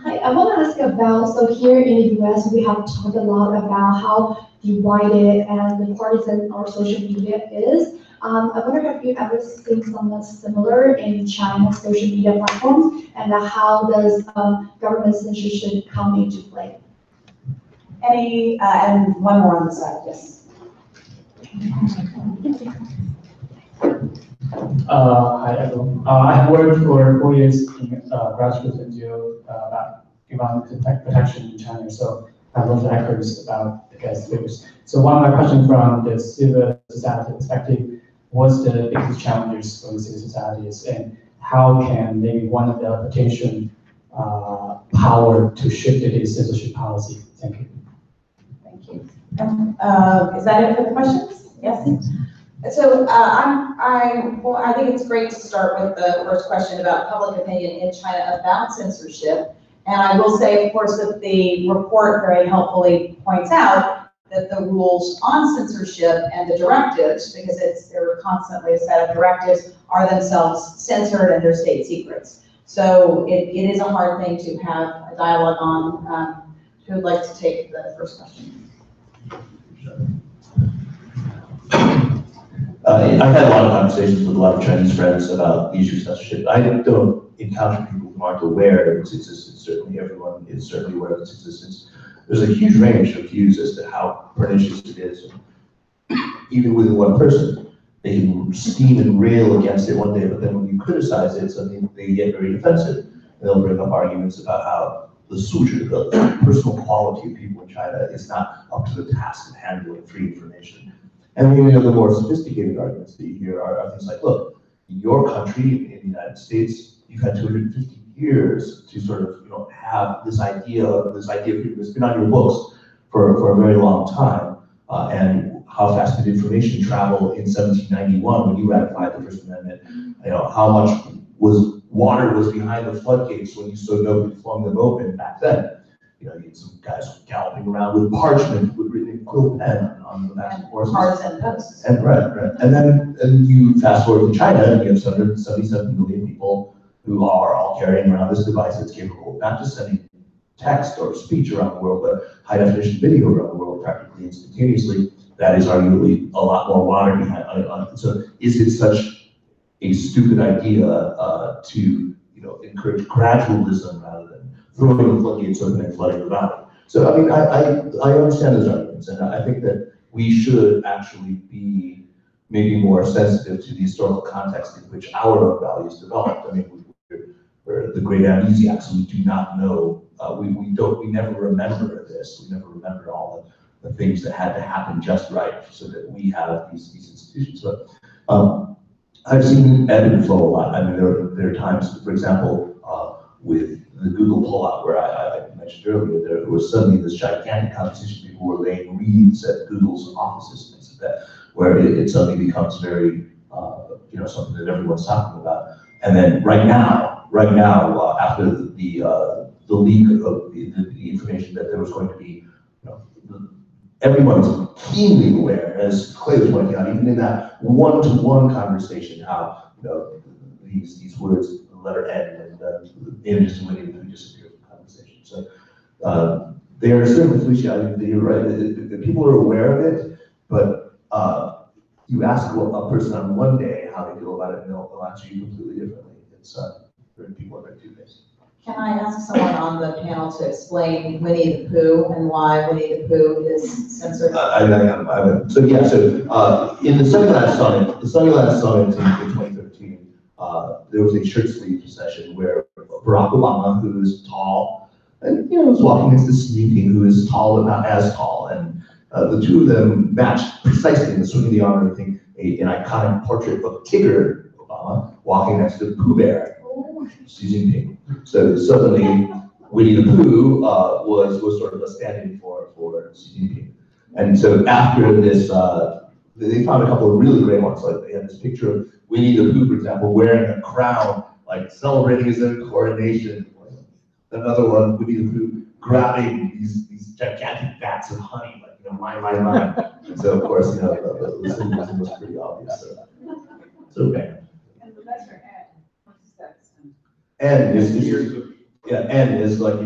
Speaker 13: Hi, I want to ask about, so here in the US, we have talked a lot about how divided and partisan our social media is. I wonder, have you ever seen something similar in China's social media platforms, and how does government censorship come into play?
Speaker 7: Any, and one more on the side, yes.
Speaker 14: Hi everyone. I have worked for 4 years in grassroots NGO about the tech protection in China. So I have lots of records about the guest figures. So one of my questions from the civil society perspective, what's the biggest challenges for the civil societies, and how can maybe one of the potential power to shift the censorship policy? Thank you.
Speaker 7: Thank you. Is that it for the questions? Yes? So I think it's great to start with the first question about public opinion in China about censorship. And I will say, of course, that the report very helpfully points out that the rules on censorship and the directives, because there are constantly a set of directives, are themselves censored and they're state secrets. So it is a hard thing to have a dialogue on. Who would like to take the first question?
Speaker 4: I've had a lot of conversations with a lot of Chinese friends about the issue of censorship. I don't encounter people who aren't aware of its existence. Certainly everyone is certainly aware of its existence. There's a huge range of views as to how pernicious it is. Even within one person, they can steam and rail against it one day, but then when you criticize it, suddenly they get very defensive. They'll bring up arguments about how the suju, the personal quality of people in China, is not up to the task of handling free information. And the more sophisticated arguments that you hear are things like, look, your country in the United States, you've had 250 years to sort of, have this idea of freedom. It's been on your books for a very long time. And how fast did information travel in 1791 when you ratified the First Amendment? How much water was behind the floodgates when you so nobly flung them open back then? You had some guys galloping around with parchment with written in quill pen on the backs of horses.
Speaker 7: Partisan posts.
Speaker 4: And right. And then you fast forward to China, and you have 777 million people who are all carrying around this device that's capable of not just sending text or speech around the world, but high definition video around the world practically instantaneously. That is arguably a lot more water behind it. So is it such a stupid idea to encourage gradualism rather than throwing the floodgates open and flooding the valley? So I understand those arguments, and I think that we should actually be maybe more sensitive to the historical context in which our own values developed. We're the great amnesiacs, and we do not know. We never remember this. We never remember all the things that had to happen just right so that we have these institutions. But I've seen ebb and flow a lot. There are times, for example, with the Google pullout, where I mentioned earlier, there was suddenly this gigantic competition. People were laying wreaths at Google's offices and things like that, where it suddenly becomes very, something that everyone's talking about. And then right now, after the leak of the information that there was going to be, everyone's keenly aware, as Clay was pointing out, even in that one-to-one conversation, how these words, the letter N, and the images of Winnie the Pooh disappear from the conversation. So they are certainly cliche. You're right. The people are aware of it, but you ask a person on one day how they feel about it, and they'll answer you completely differently. People are very two-faced.
Speaker 7: Can I ask someone on the panel to explain Winnie the Pooh and why Winnie the Pooh is censored?
Speaker 4: So in the Sunny Summit in 2013, there was a shirt sleeve session where Barack Obama, who is tall, and was walking next to Xi Jinping, who is tall but not as tall, and the two of them matched precisely in the swing of the arm. I think an iconic portrait of Tigger Obama walking next to Pooh Bear, Xi Jinping. So suddenly, Winnie the Pooh was sort of a stand-in for Xi Jinping. And so after this, they found a couple of really great ones. Like they had this picture of Winnie the Pooh, for example, wearing a crown, like celebrating his own coronation. Another one, Winnie the Pooh grabbing these gigantic vats of honey, like mine. And so of course, the symbolism was pretty obvious. So bad.
Speaker 9: And the letter N, what does that stand?
Speaker 4: N is like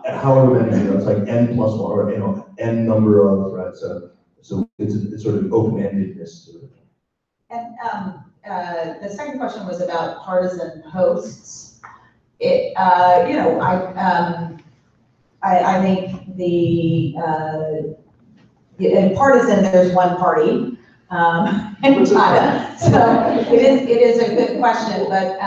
Speaker 4: however many, it's like N plus one, or N number of, right? So it's sort of open-endedness to it.
Speaker 7: And the second question was about partisan posts. I think in partisan, there's one party in China, so it is a good question. But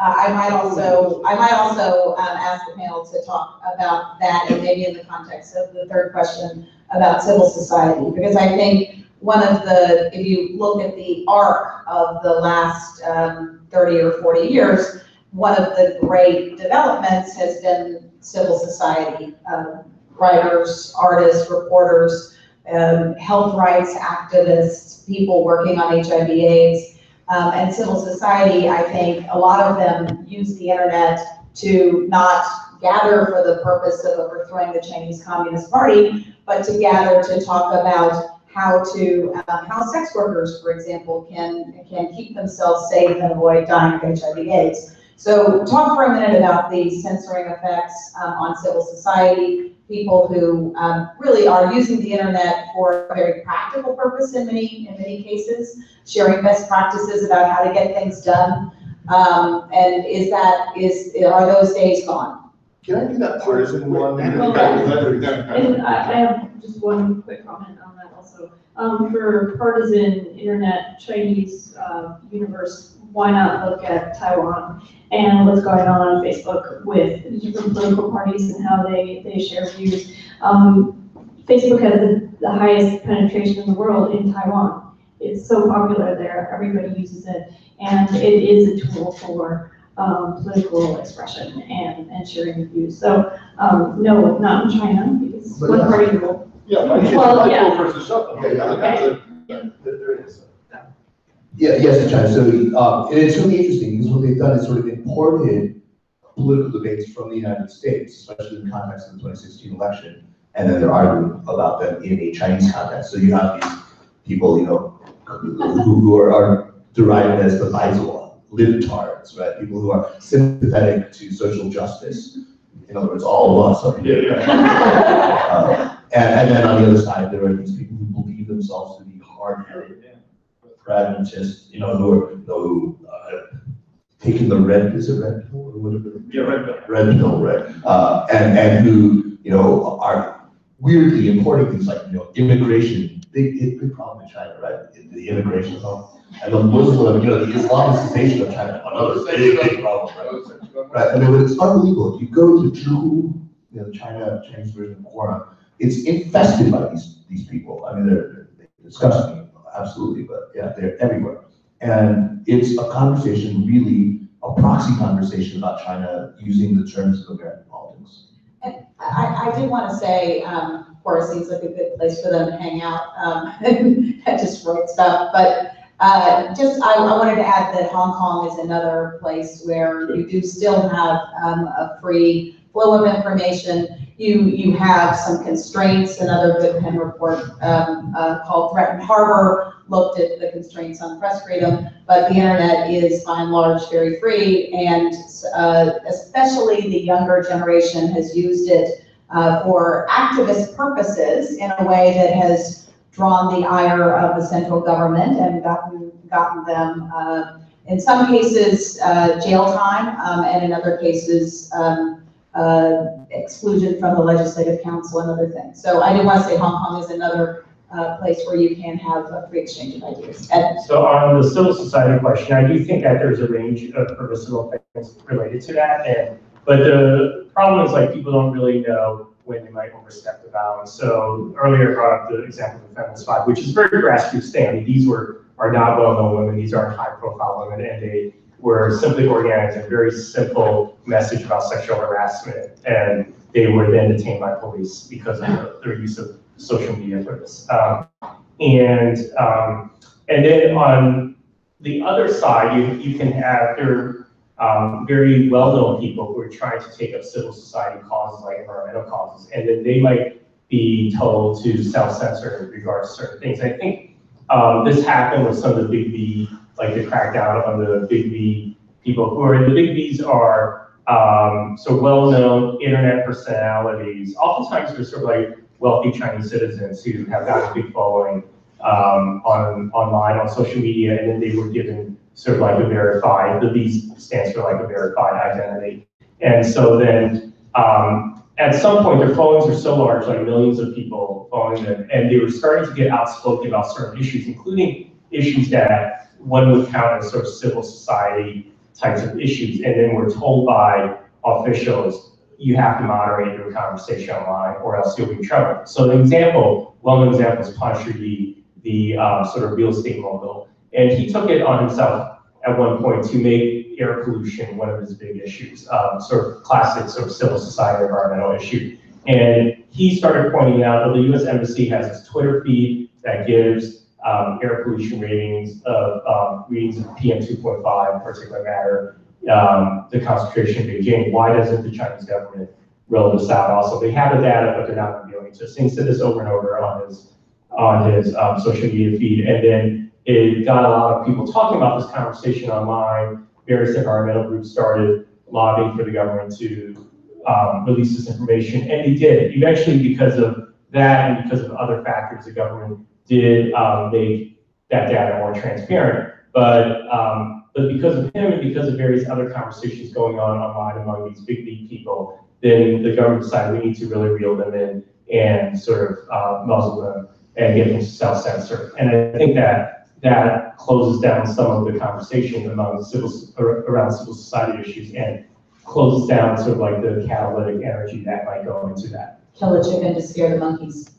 Speaker 1: I might also ask the panel to talk about that, and maybe in the context of the third question about civil society, because I think one of the, if you look at the arc of the last 30 or 40 years, one of the great developments has been civil society, writers, artists, reporters, health rights activists, people working on HIV/AIDS, and civil society. I think a lot of them use the internet to not gather for the purpose of overthrowing the Chinese Communist Party, but to gather to talk about how sex workers, for example, can keep themselves safe and avoid dying of HIV/AIDS. So talk for a minute about the censoring effects on civil society, people who really are using the internet for a very practical purpose in many cases, sharing best practices about how to get things done. And are those days gone?
Speaker 6: Can I do that partisan one?
Speaker 5: And I have just one quick comment on that also. For partisan internet Chinese universe, why not look at Taiwan and what's going on Facebook with different political parties and how they share views. Facebook has the highest penetration in the world in Taiwan. It's so popular there, everybody uses it, and it is a tool for political expression and sharing views. So no, not in China, because one party rule.
Speaker 6: Yeah,
Speaker 5: Well, yeah.
Speaker 6: versus something. There is.
Speaker 4: Yeah, yes, in China. So and it's really interesting because what they've done is sort of imported political debates from the United States, especially in the context of the 2016 election, and then they're arguing about them in a Chinese context. So you have these people, who are derided as the Baizuo, libtards, right? People who are sympathetic to social justice. In other words, all of us up here. And then on the other side, there are these people who believe themselves to be hard-headed, pragmatists, who taking the red, is it red pill or whatever?
Speaker 6: Yeah, red pill.
Speaker 4: Red pill, right? And who, are weirdly importing things like, immigration, big problem in China, right? The immigration problem. And the Muslim, the Islamicization of China, another big problem, right? Right, and it's unbelievable. If you go to Zhihu, the Chinese version of Quora, it's infested by these people. I mean, they're disgusting, absolutely, but yeah, they're everywhere. And it's a conversation, really, a proxy conversation about China using the terms of American politics.
Speaker 1: And I did want to say, Quora seems like a good place for them to hang out and just write stuff. But I wanted to add that Hong Kong is another place where you do still have a free flow of information. You have some constraints. Another good Penn report called Threatened Harbor looked at the constraints on press freedom, but the internet is by and large very free, and especially the younger generation has used it for activist purposes in a way that has drawn the ire of the central government and gotten them, in some cases, jail time, and in other cases, exclusion from the Legislative Council and other things. So I do want to say Hong Kong is another place where you can have a free exchange of ideas.
Speaker 8: So on the civil society question, I do think that there's a range of permissible things related to that, but the problem is people don't really know when they might overstep the bounds. So earlier I brought up the example of the Feminist Five, which is a very grassroots thing. I mean, these are not well-known women, these aren't high-profile women, and they were simply organizing a very simple message about sexual harassment, and they were then detained by police because of their use of social media for this. And then on the other side, you can have very well-known people who are trying to take up civil society causes like environmental causes, and then they might be told to self-censor in regards to certain things. I think this happened with some of the big B, like the crackdown on the big B people who are, the big Bs are so well-known internet personalities. Oftentimes they're sort of like wealthy Chinese citizens who have got a big following online on social media, and then they were given sort of like a verified, the B stands for like a verified identity. And so then at some point their followings were so large, like millions of people following them, and they were starting to get outspoken about certain issues, including issues that one would count as sort of civil society types of issues. And then we're told by officials, you have to moderate your conversation online or else you'll be in trouble. So an example, well-known example is Punisher, the sort of real estate mogul. And he took it on himself at one point to make air pollution one of his big issues, sort of classic sort of civil society environmental issue. And he started pointing out that the US Embassy has this Twitter feed that gives air pollution ratings of PM 2.5 particulate matter, the concentration in Beijing. Why doesn't the Chinese government roll this out also? They have the data, but they're not revealing it. So he said this over and over on his social media feed. And then it got a lot of people talking about this conversation online. Various environmental groups started lobbying for the government to release this information, and they did. Eventually, because of that and because of other factors, the government did make that data more transparent. But because of him and because of various other conversations going on online among these big people, then the government decided we need to really reel them in and sort of muzzle them and get them to self-censor. And I think that closes down some of the conversation among around civil society issues and closes down sort of like the catalytic energy that might go into that.
Speaker 7: Kill a chicken to scare the monkeys.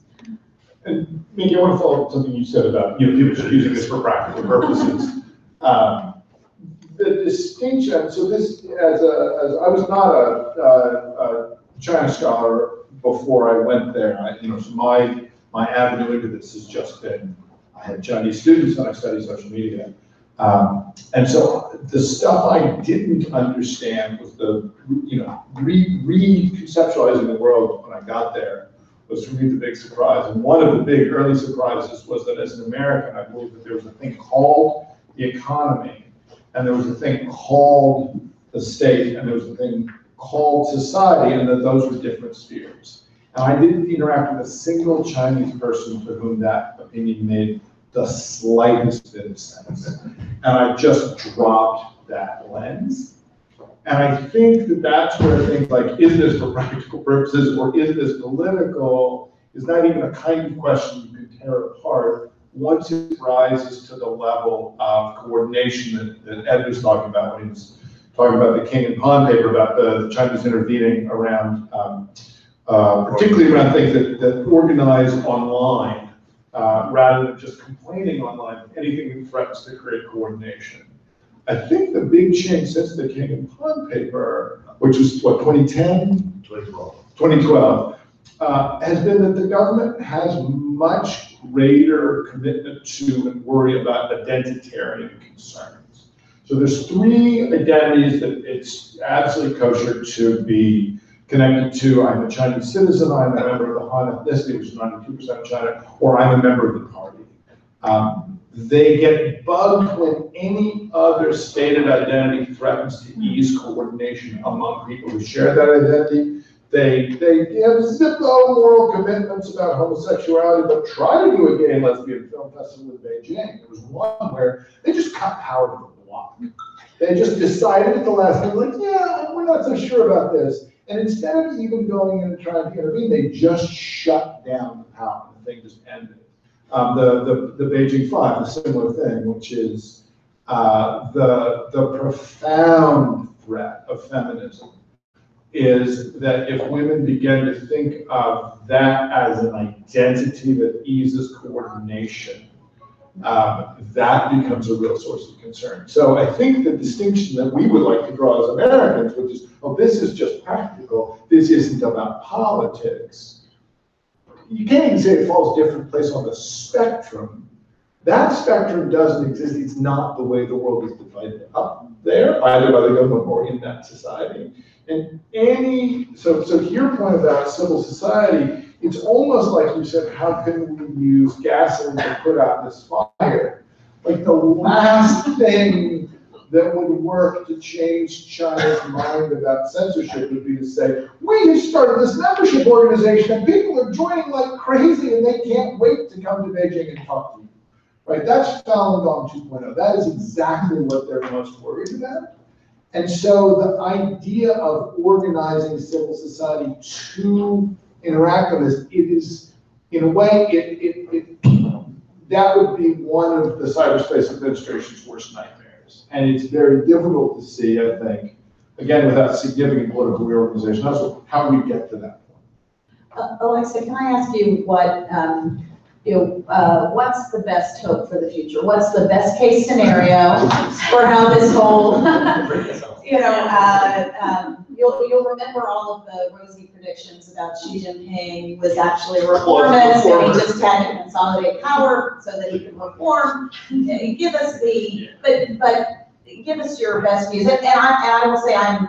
Speaker 6: And Mindy, I want to follow up something you said about, people just using this for practical purposes. The distinction, so this, as I was not a China scholar before I went there, so my avenue into this has just been, I had Chinese students and I studied social media. And so the stuff I didn't understand was the, reconceptualizing the world when I got there was for me the big surprise. And one of the big early surprises was that as an American, I believe that there was a thing called the economy, and there was a thing called the state, and there was a thing called society, and that those were different spheres. And I didn't interact with a single Chinese person for whom that opinion made the slightest bit of sense. And I just dropped that lens. And I think that that's where things like, is this for practical purposes or is this political, is not even a kind of question you can tear apart once it rises to the level of coordination that Ed was talking about when he was talking about the King and Pond paper about the Chinese intervening around, particularly around things that organize online, rather than just complaining online, anything that threatens to create coordination. I think the big change since the King and Pond paper, which was what, 2010? 2012, has been that the government has much greater commitment to and worry about identitarian concerns. So there's three identities that it's absolutely kosher to be connected to. I'm a Chinese citizen, I'm a member of the Han ethnicity, which is 92% of China, or I'm a member of the party. They get bugged when any other stated identity threatens to ease coordination among people who share that identity. They have zippo moral commitments about homosexuality, but try to do a gay and lesbian film festival in Beijing. There was one where they just cut power to the block. They just decided at the last minute, like, yeah, we're not so sure about this. And instead of even going in and trying to intervene, they just shut down the power. The thing just ended. The Beijing 5, a similar thing, which is the profound threat of feminism is that if women begin to think of that as an identity that eases coordination, that becomes a real source of concern. So I think the distinction that we would like to draw as Americans, which is, oh, this is just practical, this isn't about politics. You can't even say it falls a different place on the spectrum. That spectrum doesn't exist. It's not the way the world is divided up there, either by the government or in that society. And so to your point about civil society, it's almost like you said, how can we use gasoline to put out this fire? Like the last thing that would work to change China's mind about censorship would be to say, we have started this membership organization and people are joining like crazy and they can't wait to come to Beijing and talk to you. Right? That's Falun Gong 2.0. That is exactly what they're most worried about. And so the idea of organizing civil society to interact on this, it is, in a way, that would be one of the cyberspace administration's worst nightmares. years. And it's very difficult to see, I think, again, without significant political reorganization, how we get to that point.
Speaker 7: Alexa, can I ask you what, what's the best hope for the future? What's the best case scenario for how this whole, you'll remember all of the rosy predictions about Xi Jinping was actually a reformist and he just had to consolidate power so that he could reform. Give us but give us your best views. And I will say I'm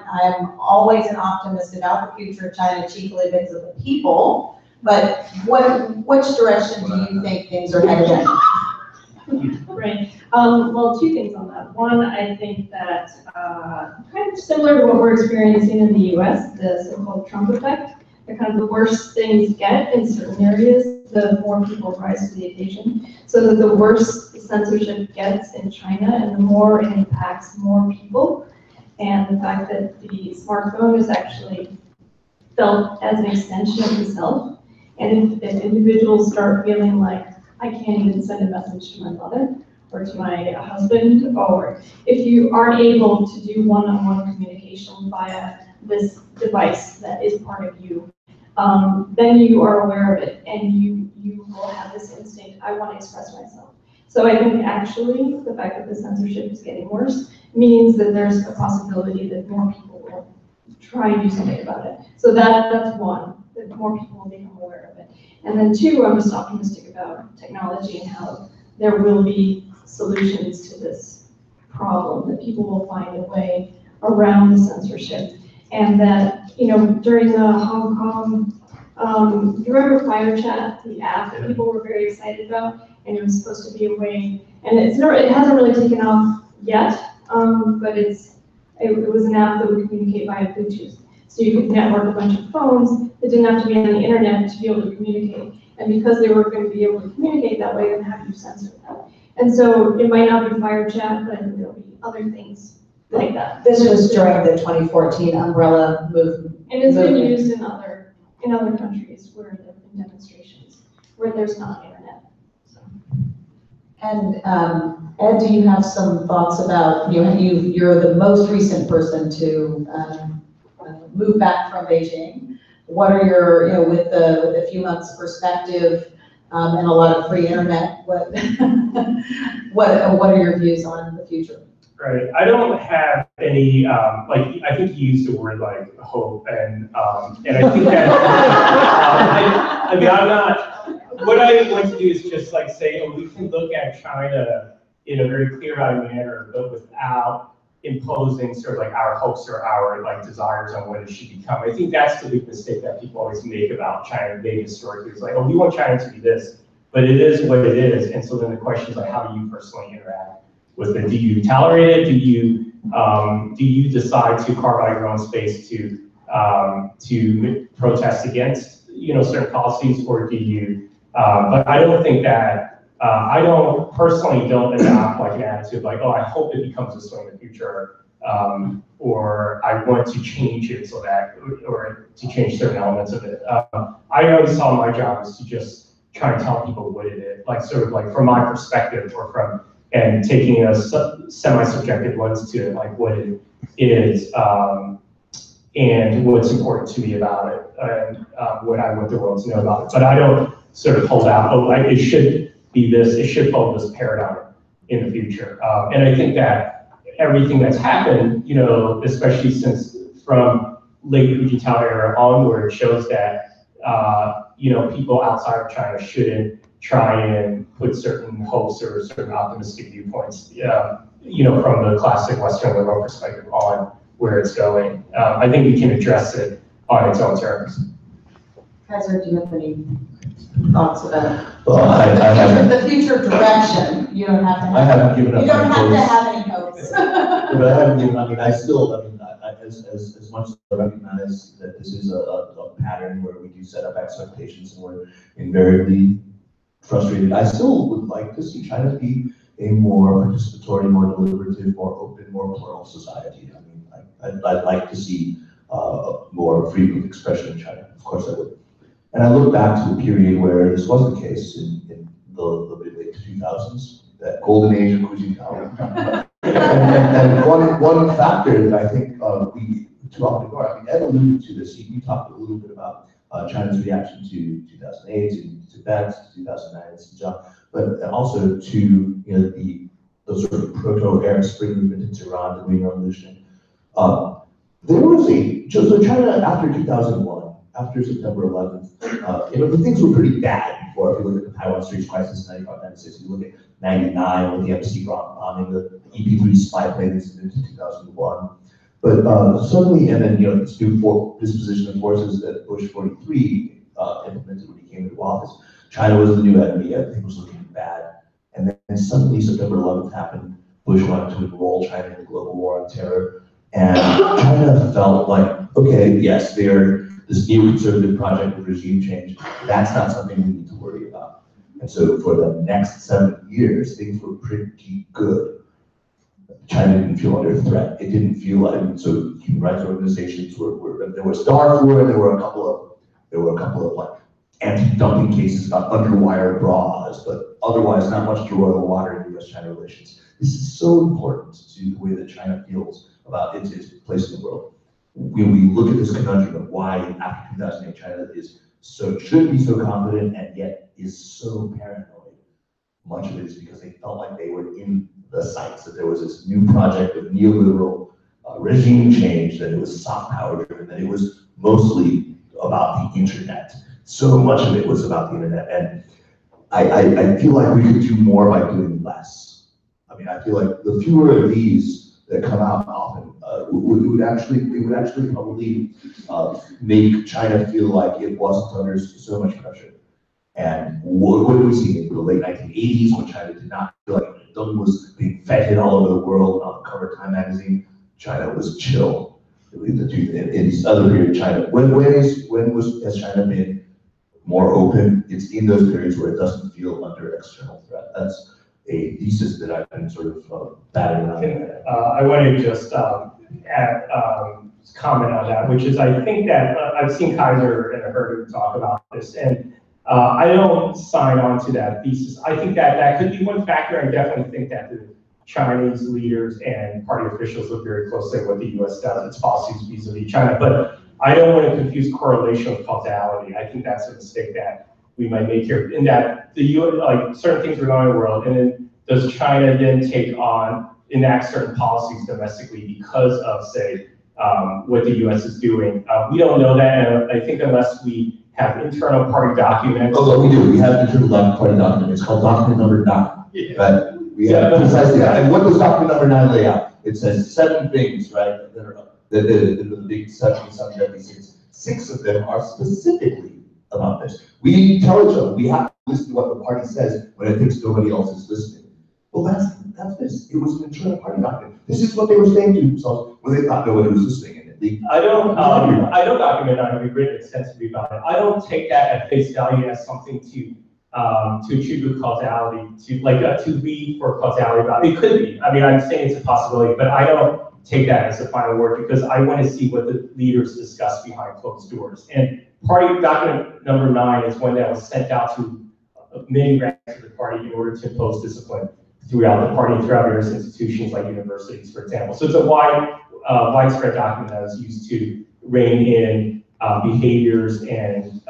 Speaker 7: always an optimist about the future of China, chiefly because of the people. But which direction do you think things are headed in?
Speaker 5: Right. Well, two things on that. One, I think that kind of similar to what we're experiencing in the US, the so-called Trump effect. The kind of the worse things get in certain areas, the more people rise to the occasion. So that the worse the censorship gets in China and the more it impacts more people. And the fact that the smartphone is actually felt as an extension of the self. And if individuals start feeling like, I can't even send a message to my mother or to my husband, or if you aren't able to do one-on-one communication via this device that is part of you, then you are aware of it and you will have this instinct, I want to express myself. So I think actually the fact that the censorship is getting worse means that there's a possibility that more people will try and do something about it. So that's one, that more people will become aware of it. And then two, I'm just optimistic about technology and how there will be solutions to this problem, that people will find a way around the censorship. And that, during the Hong Kong, you remember Fire Chat, the app that people were very excited about, and it was supposed to be a way, and it hasn't really taken off yet, but it was an app that would communicate via Bluetooth. So you could network a bunch of phones that didn't have to be on the internet to be able to communicate. And because they were going to be able to communicate that way, then how do you censor that? And so it might not be Fire Chat, but I think there'll be other things like that.
Speaker 7: This was during the 2014 umbrella movement.
Speaker 5: And it's been used in other countries where there have been demonstrations, where there's not internet. So.
Speaker 7: And Ed, do you have some thoughts about, you're the most recent person to move back from Beijing. What are your, with a few months perspective and a lot of free internet, what are your views on the future?
Speaker 8: Right. I don't have any, I think you used the word like hope, and I think that, I'm not, what I want to do is just say, we can look at China in a very clear-eyed manner, but without imposing sort of our hopes or our desires on what it should become. I think that's the big mistake that people always make about China, maybe historically. It's we want China to be this, but it is what it is. And so then the question is how do you personally interact with it? Do you tolerate it? Do you decide to carve out your own space to protest against certain policies, or do you? But I don't think that. I personally don't adopt an attitude I hope it becomes this way in the future, or I want to change it so that, or to change certain elements of it. I always saw my job as to just try and tell people what it is, from my perspective, or and taking a semi-subjective lens to what it is, and what's important to me about it, and what I want the world to know about it. But I don't sort of hold out, it should be this, it should follow this paradigm in the future. And I think that everything that's happened, especially since from late Hu Jintao era onward, shows that, people outside of China shouldn't try and put certain hopes or certain optimistic viewpoints, from the classic Western liberal perspective on where it's going. I think we can address it on its own terms.
Speaker 7: Kaiser, do you have any thoughts about
Speaker 4: Well, I haven't.
Speaker 7: The future direction? You don't have to have.
Speaker 4: I haven't given up.
Speaker 7: You don't
Speaker 4: my
Speaker 7: have
Speaker 4: hopes.
Speaker 7: to have any hopes.
Speaker 4: But I haven't given. As much as I recognize that this is a pattern where we do set up expectations and we're invariably frustrated, I still would like to see China be a more participatory, more deliberative, more open, more plural society. I'd like to see more freedom of expression in China. Of course I would. And I look back to the period where this was the case in the mid-late 2000s, that golden age of Hu Jintao. And one factor that I think we too often ignore, I mean, Ed alluded to this, you talked a little bit about China's reaction to 2008, to Tibet, 2009 in Xinjiang, but also to the sort of proto-Arab Spring movement in Iran, the Green Revolution. There was so China after 2001, after September 11th, the things were pretty bad before. If you look at the Taiwan Straits crisis, 95, 96, you look at 99 with the embassy bombing, the EP3 spy plane incident in 2001. But suddenly, and then this new disposition of forces that Bush 43 implemented when he came into office, China was the new enemy, everything was looking bad. And then suddenly September 11th happened, Bush wanted to enroll China in the global war on terror, and China felt like, okay, yes, they're this new conservative project of regime change, that's not something we need to worry about. And so for the next 7 years, things were pretty good. China didn't feel under threat. It didn't feel like, so human rights organizations there was Darfur, and there were a couple of like anti-dumping cases about underwire bras, but otherwise not much to roil the water in U.S.-China relations. This is so important to the way that China feels about its place in the world. When we look at this conundrum of why after 2008 China should be so confident and yet is so paranoid, much of it is because they felt like they were in the sights, that there was this new project of neoliberal regime change, that it was soft power driven, that it was mostly about the internet. So much of it was about the internet, and I feel like we could do more by doing less. I mean, I feel like the fewer of these that come out often it would actually probably make China feel like it wasn't under so much pressure. And what did we see in the late 1980s when China did not feel like Deng was being feted all over the world on the cover of Time magazine? China was chill. In these other periods, China, has China been more open? It's in those periods where it doesn't feel under external threat. That's a thesis that I've been sort of batting around.
Speaker 8: I want to just add comment on that, which is I think that I've seen Kaiser and Herder talk about this, and I don't sign on to that thesis. I think that could be one factor. I definitely think that the Chinese leaders and party officials look very closely at what the U.S. does, its policies vis-a-vis China, but I don't want to confuse correlation with causality. I think that's a mistake that we might make here, in that the U.S., like certain things are going on in the world, and then does China then enact certain policies domestically because of, say, what the U.S. is doing? We don't know that, and I think unless we have internal party documents.
Speaker 4: Oh, we do. We have internal party document. It's called document number 9. Yeah. Right? We have precisely that. And what does document number 9 lay out? It says 7 things, right? That are the big 76. 6 of them are specifically about this. We tell each other we have to listen to what the party says when it thinks nobody else is listening. Well, that's this. It was an internal party document. This is what they were saying to themselves when they thought nobody was listening.
Speaker 8: I don't document on it. We've written extensively about it. I don't take that at face value as something to attribute causality to read for causality about it. It could be. I mean, I'm saying it's a possibility, but I don't take that as a final word because I want to see what the leaders discuss behind closed doors. And party document number 9 is one that was sent out to many ranks of the party in order to impose discipline throughout the party and throughout various institutions like universities, for example. So it's a widespread document that was used to rein in behaviors and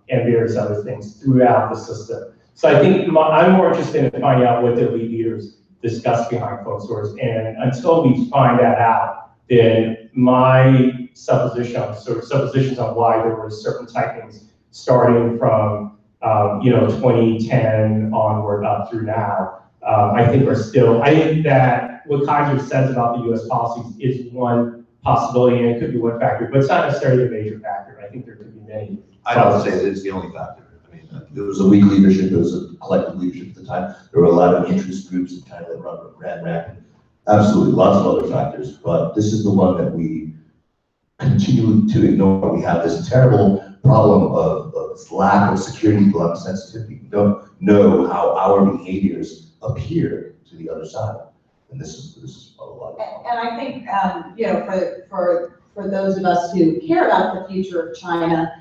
Speaker 8: various other things throughout the system. So I think I'm more interested in finding out what the elite leaders discuss behind closed doors. And until we find that out, then my suppositions on why there were certain tightenings starting from 2010 onward up through now, I think that what Kaiser says about the U.S. policies is one possibility, and it could be one factor, but it's not necessarily a major factor. I think there could be many.
Speaker 4: I don't say that it's the only factor. I mean, there was a weak leadership, there was a collective leadership at the time. There were a lot of interest groups in China that ran rampant. Absolutely, lots of other factors, but this is the one that we continue to ignore. We have this terrible problem of lack of security, lack of sensitivity. We don't know how our behaviors appear to the other side, and this is a lot.
Speaker 7: And I think for those of us who care about the future of China,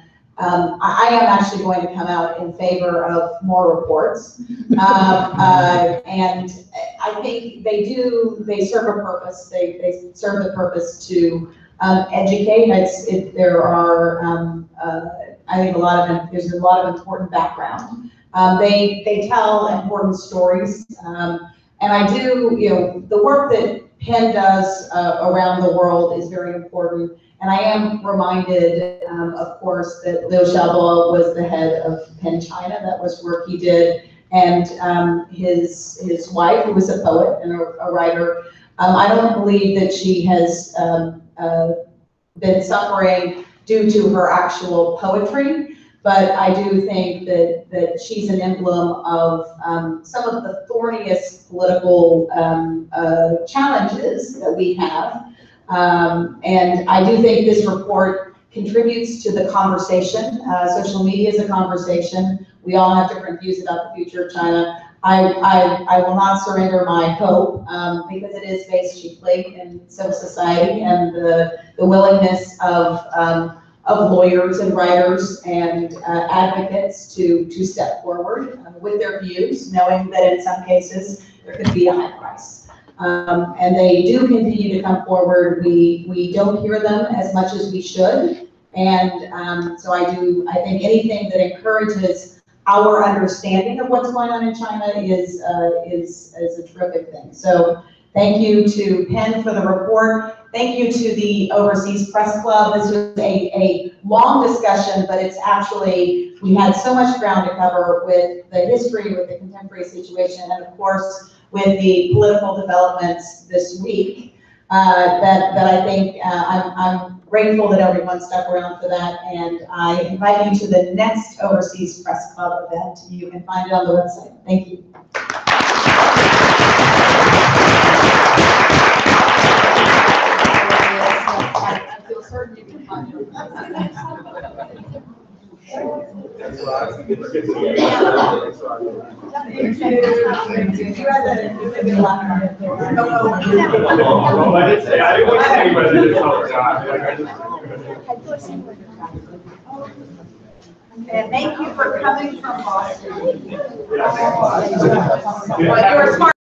Speaker 7: I am actually going to come out in favor of more reports. And I think they serve a purpose. They serve the purpose to educate. There are, I think there's a lot of important background. They tell important stories. And I do, the work that PEN does around the world is very important. And I am reminded, of course, that Liu Xiaobo was the head of PEN China. That was work he did. And his wife, who was a poet and a writer, I don't believe that she has been suffering due to her actual poetry. But I do think that she's an emblem of some of the thorniest political challenges that we have. And I do think this report contributes to the conversation. Social media is a conversation. We all have different views about the future of China. I will not surrender my hope because it is based chiefly in civil society and the willingness of lawyers and writers and advocates to step forward with their views, knowing that in some cases there could be a high price. And they do continue to come forward. We don't hear them as much as we should. And so I think anything that encourages our understanding of what's going on in China is a terrific thing. So thank you to PEN for the report. Thank you to the Overseas Press Club. This was a long discussion, but it's actually, we had so much ground to cover with the history, with the contemporary situation, and of course, with the political developments this week, that I think I'm grateful that everyone stuck around for that, and I invite you to the next Overseas Press Club event. You can find it on the website. Thank you. I feel certain you can find it.
Speaker 1: And thank you for coming from Boston.
Speaker 8: Yeah.
Speaker 1: Well, you were smart.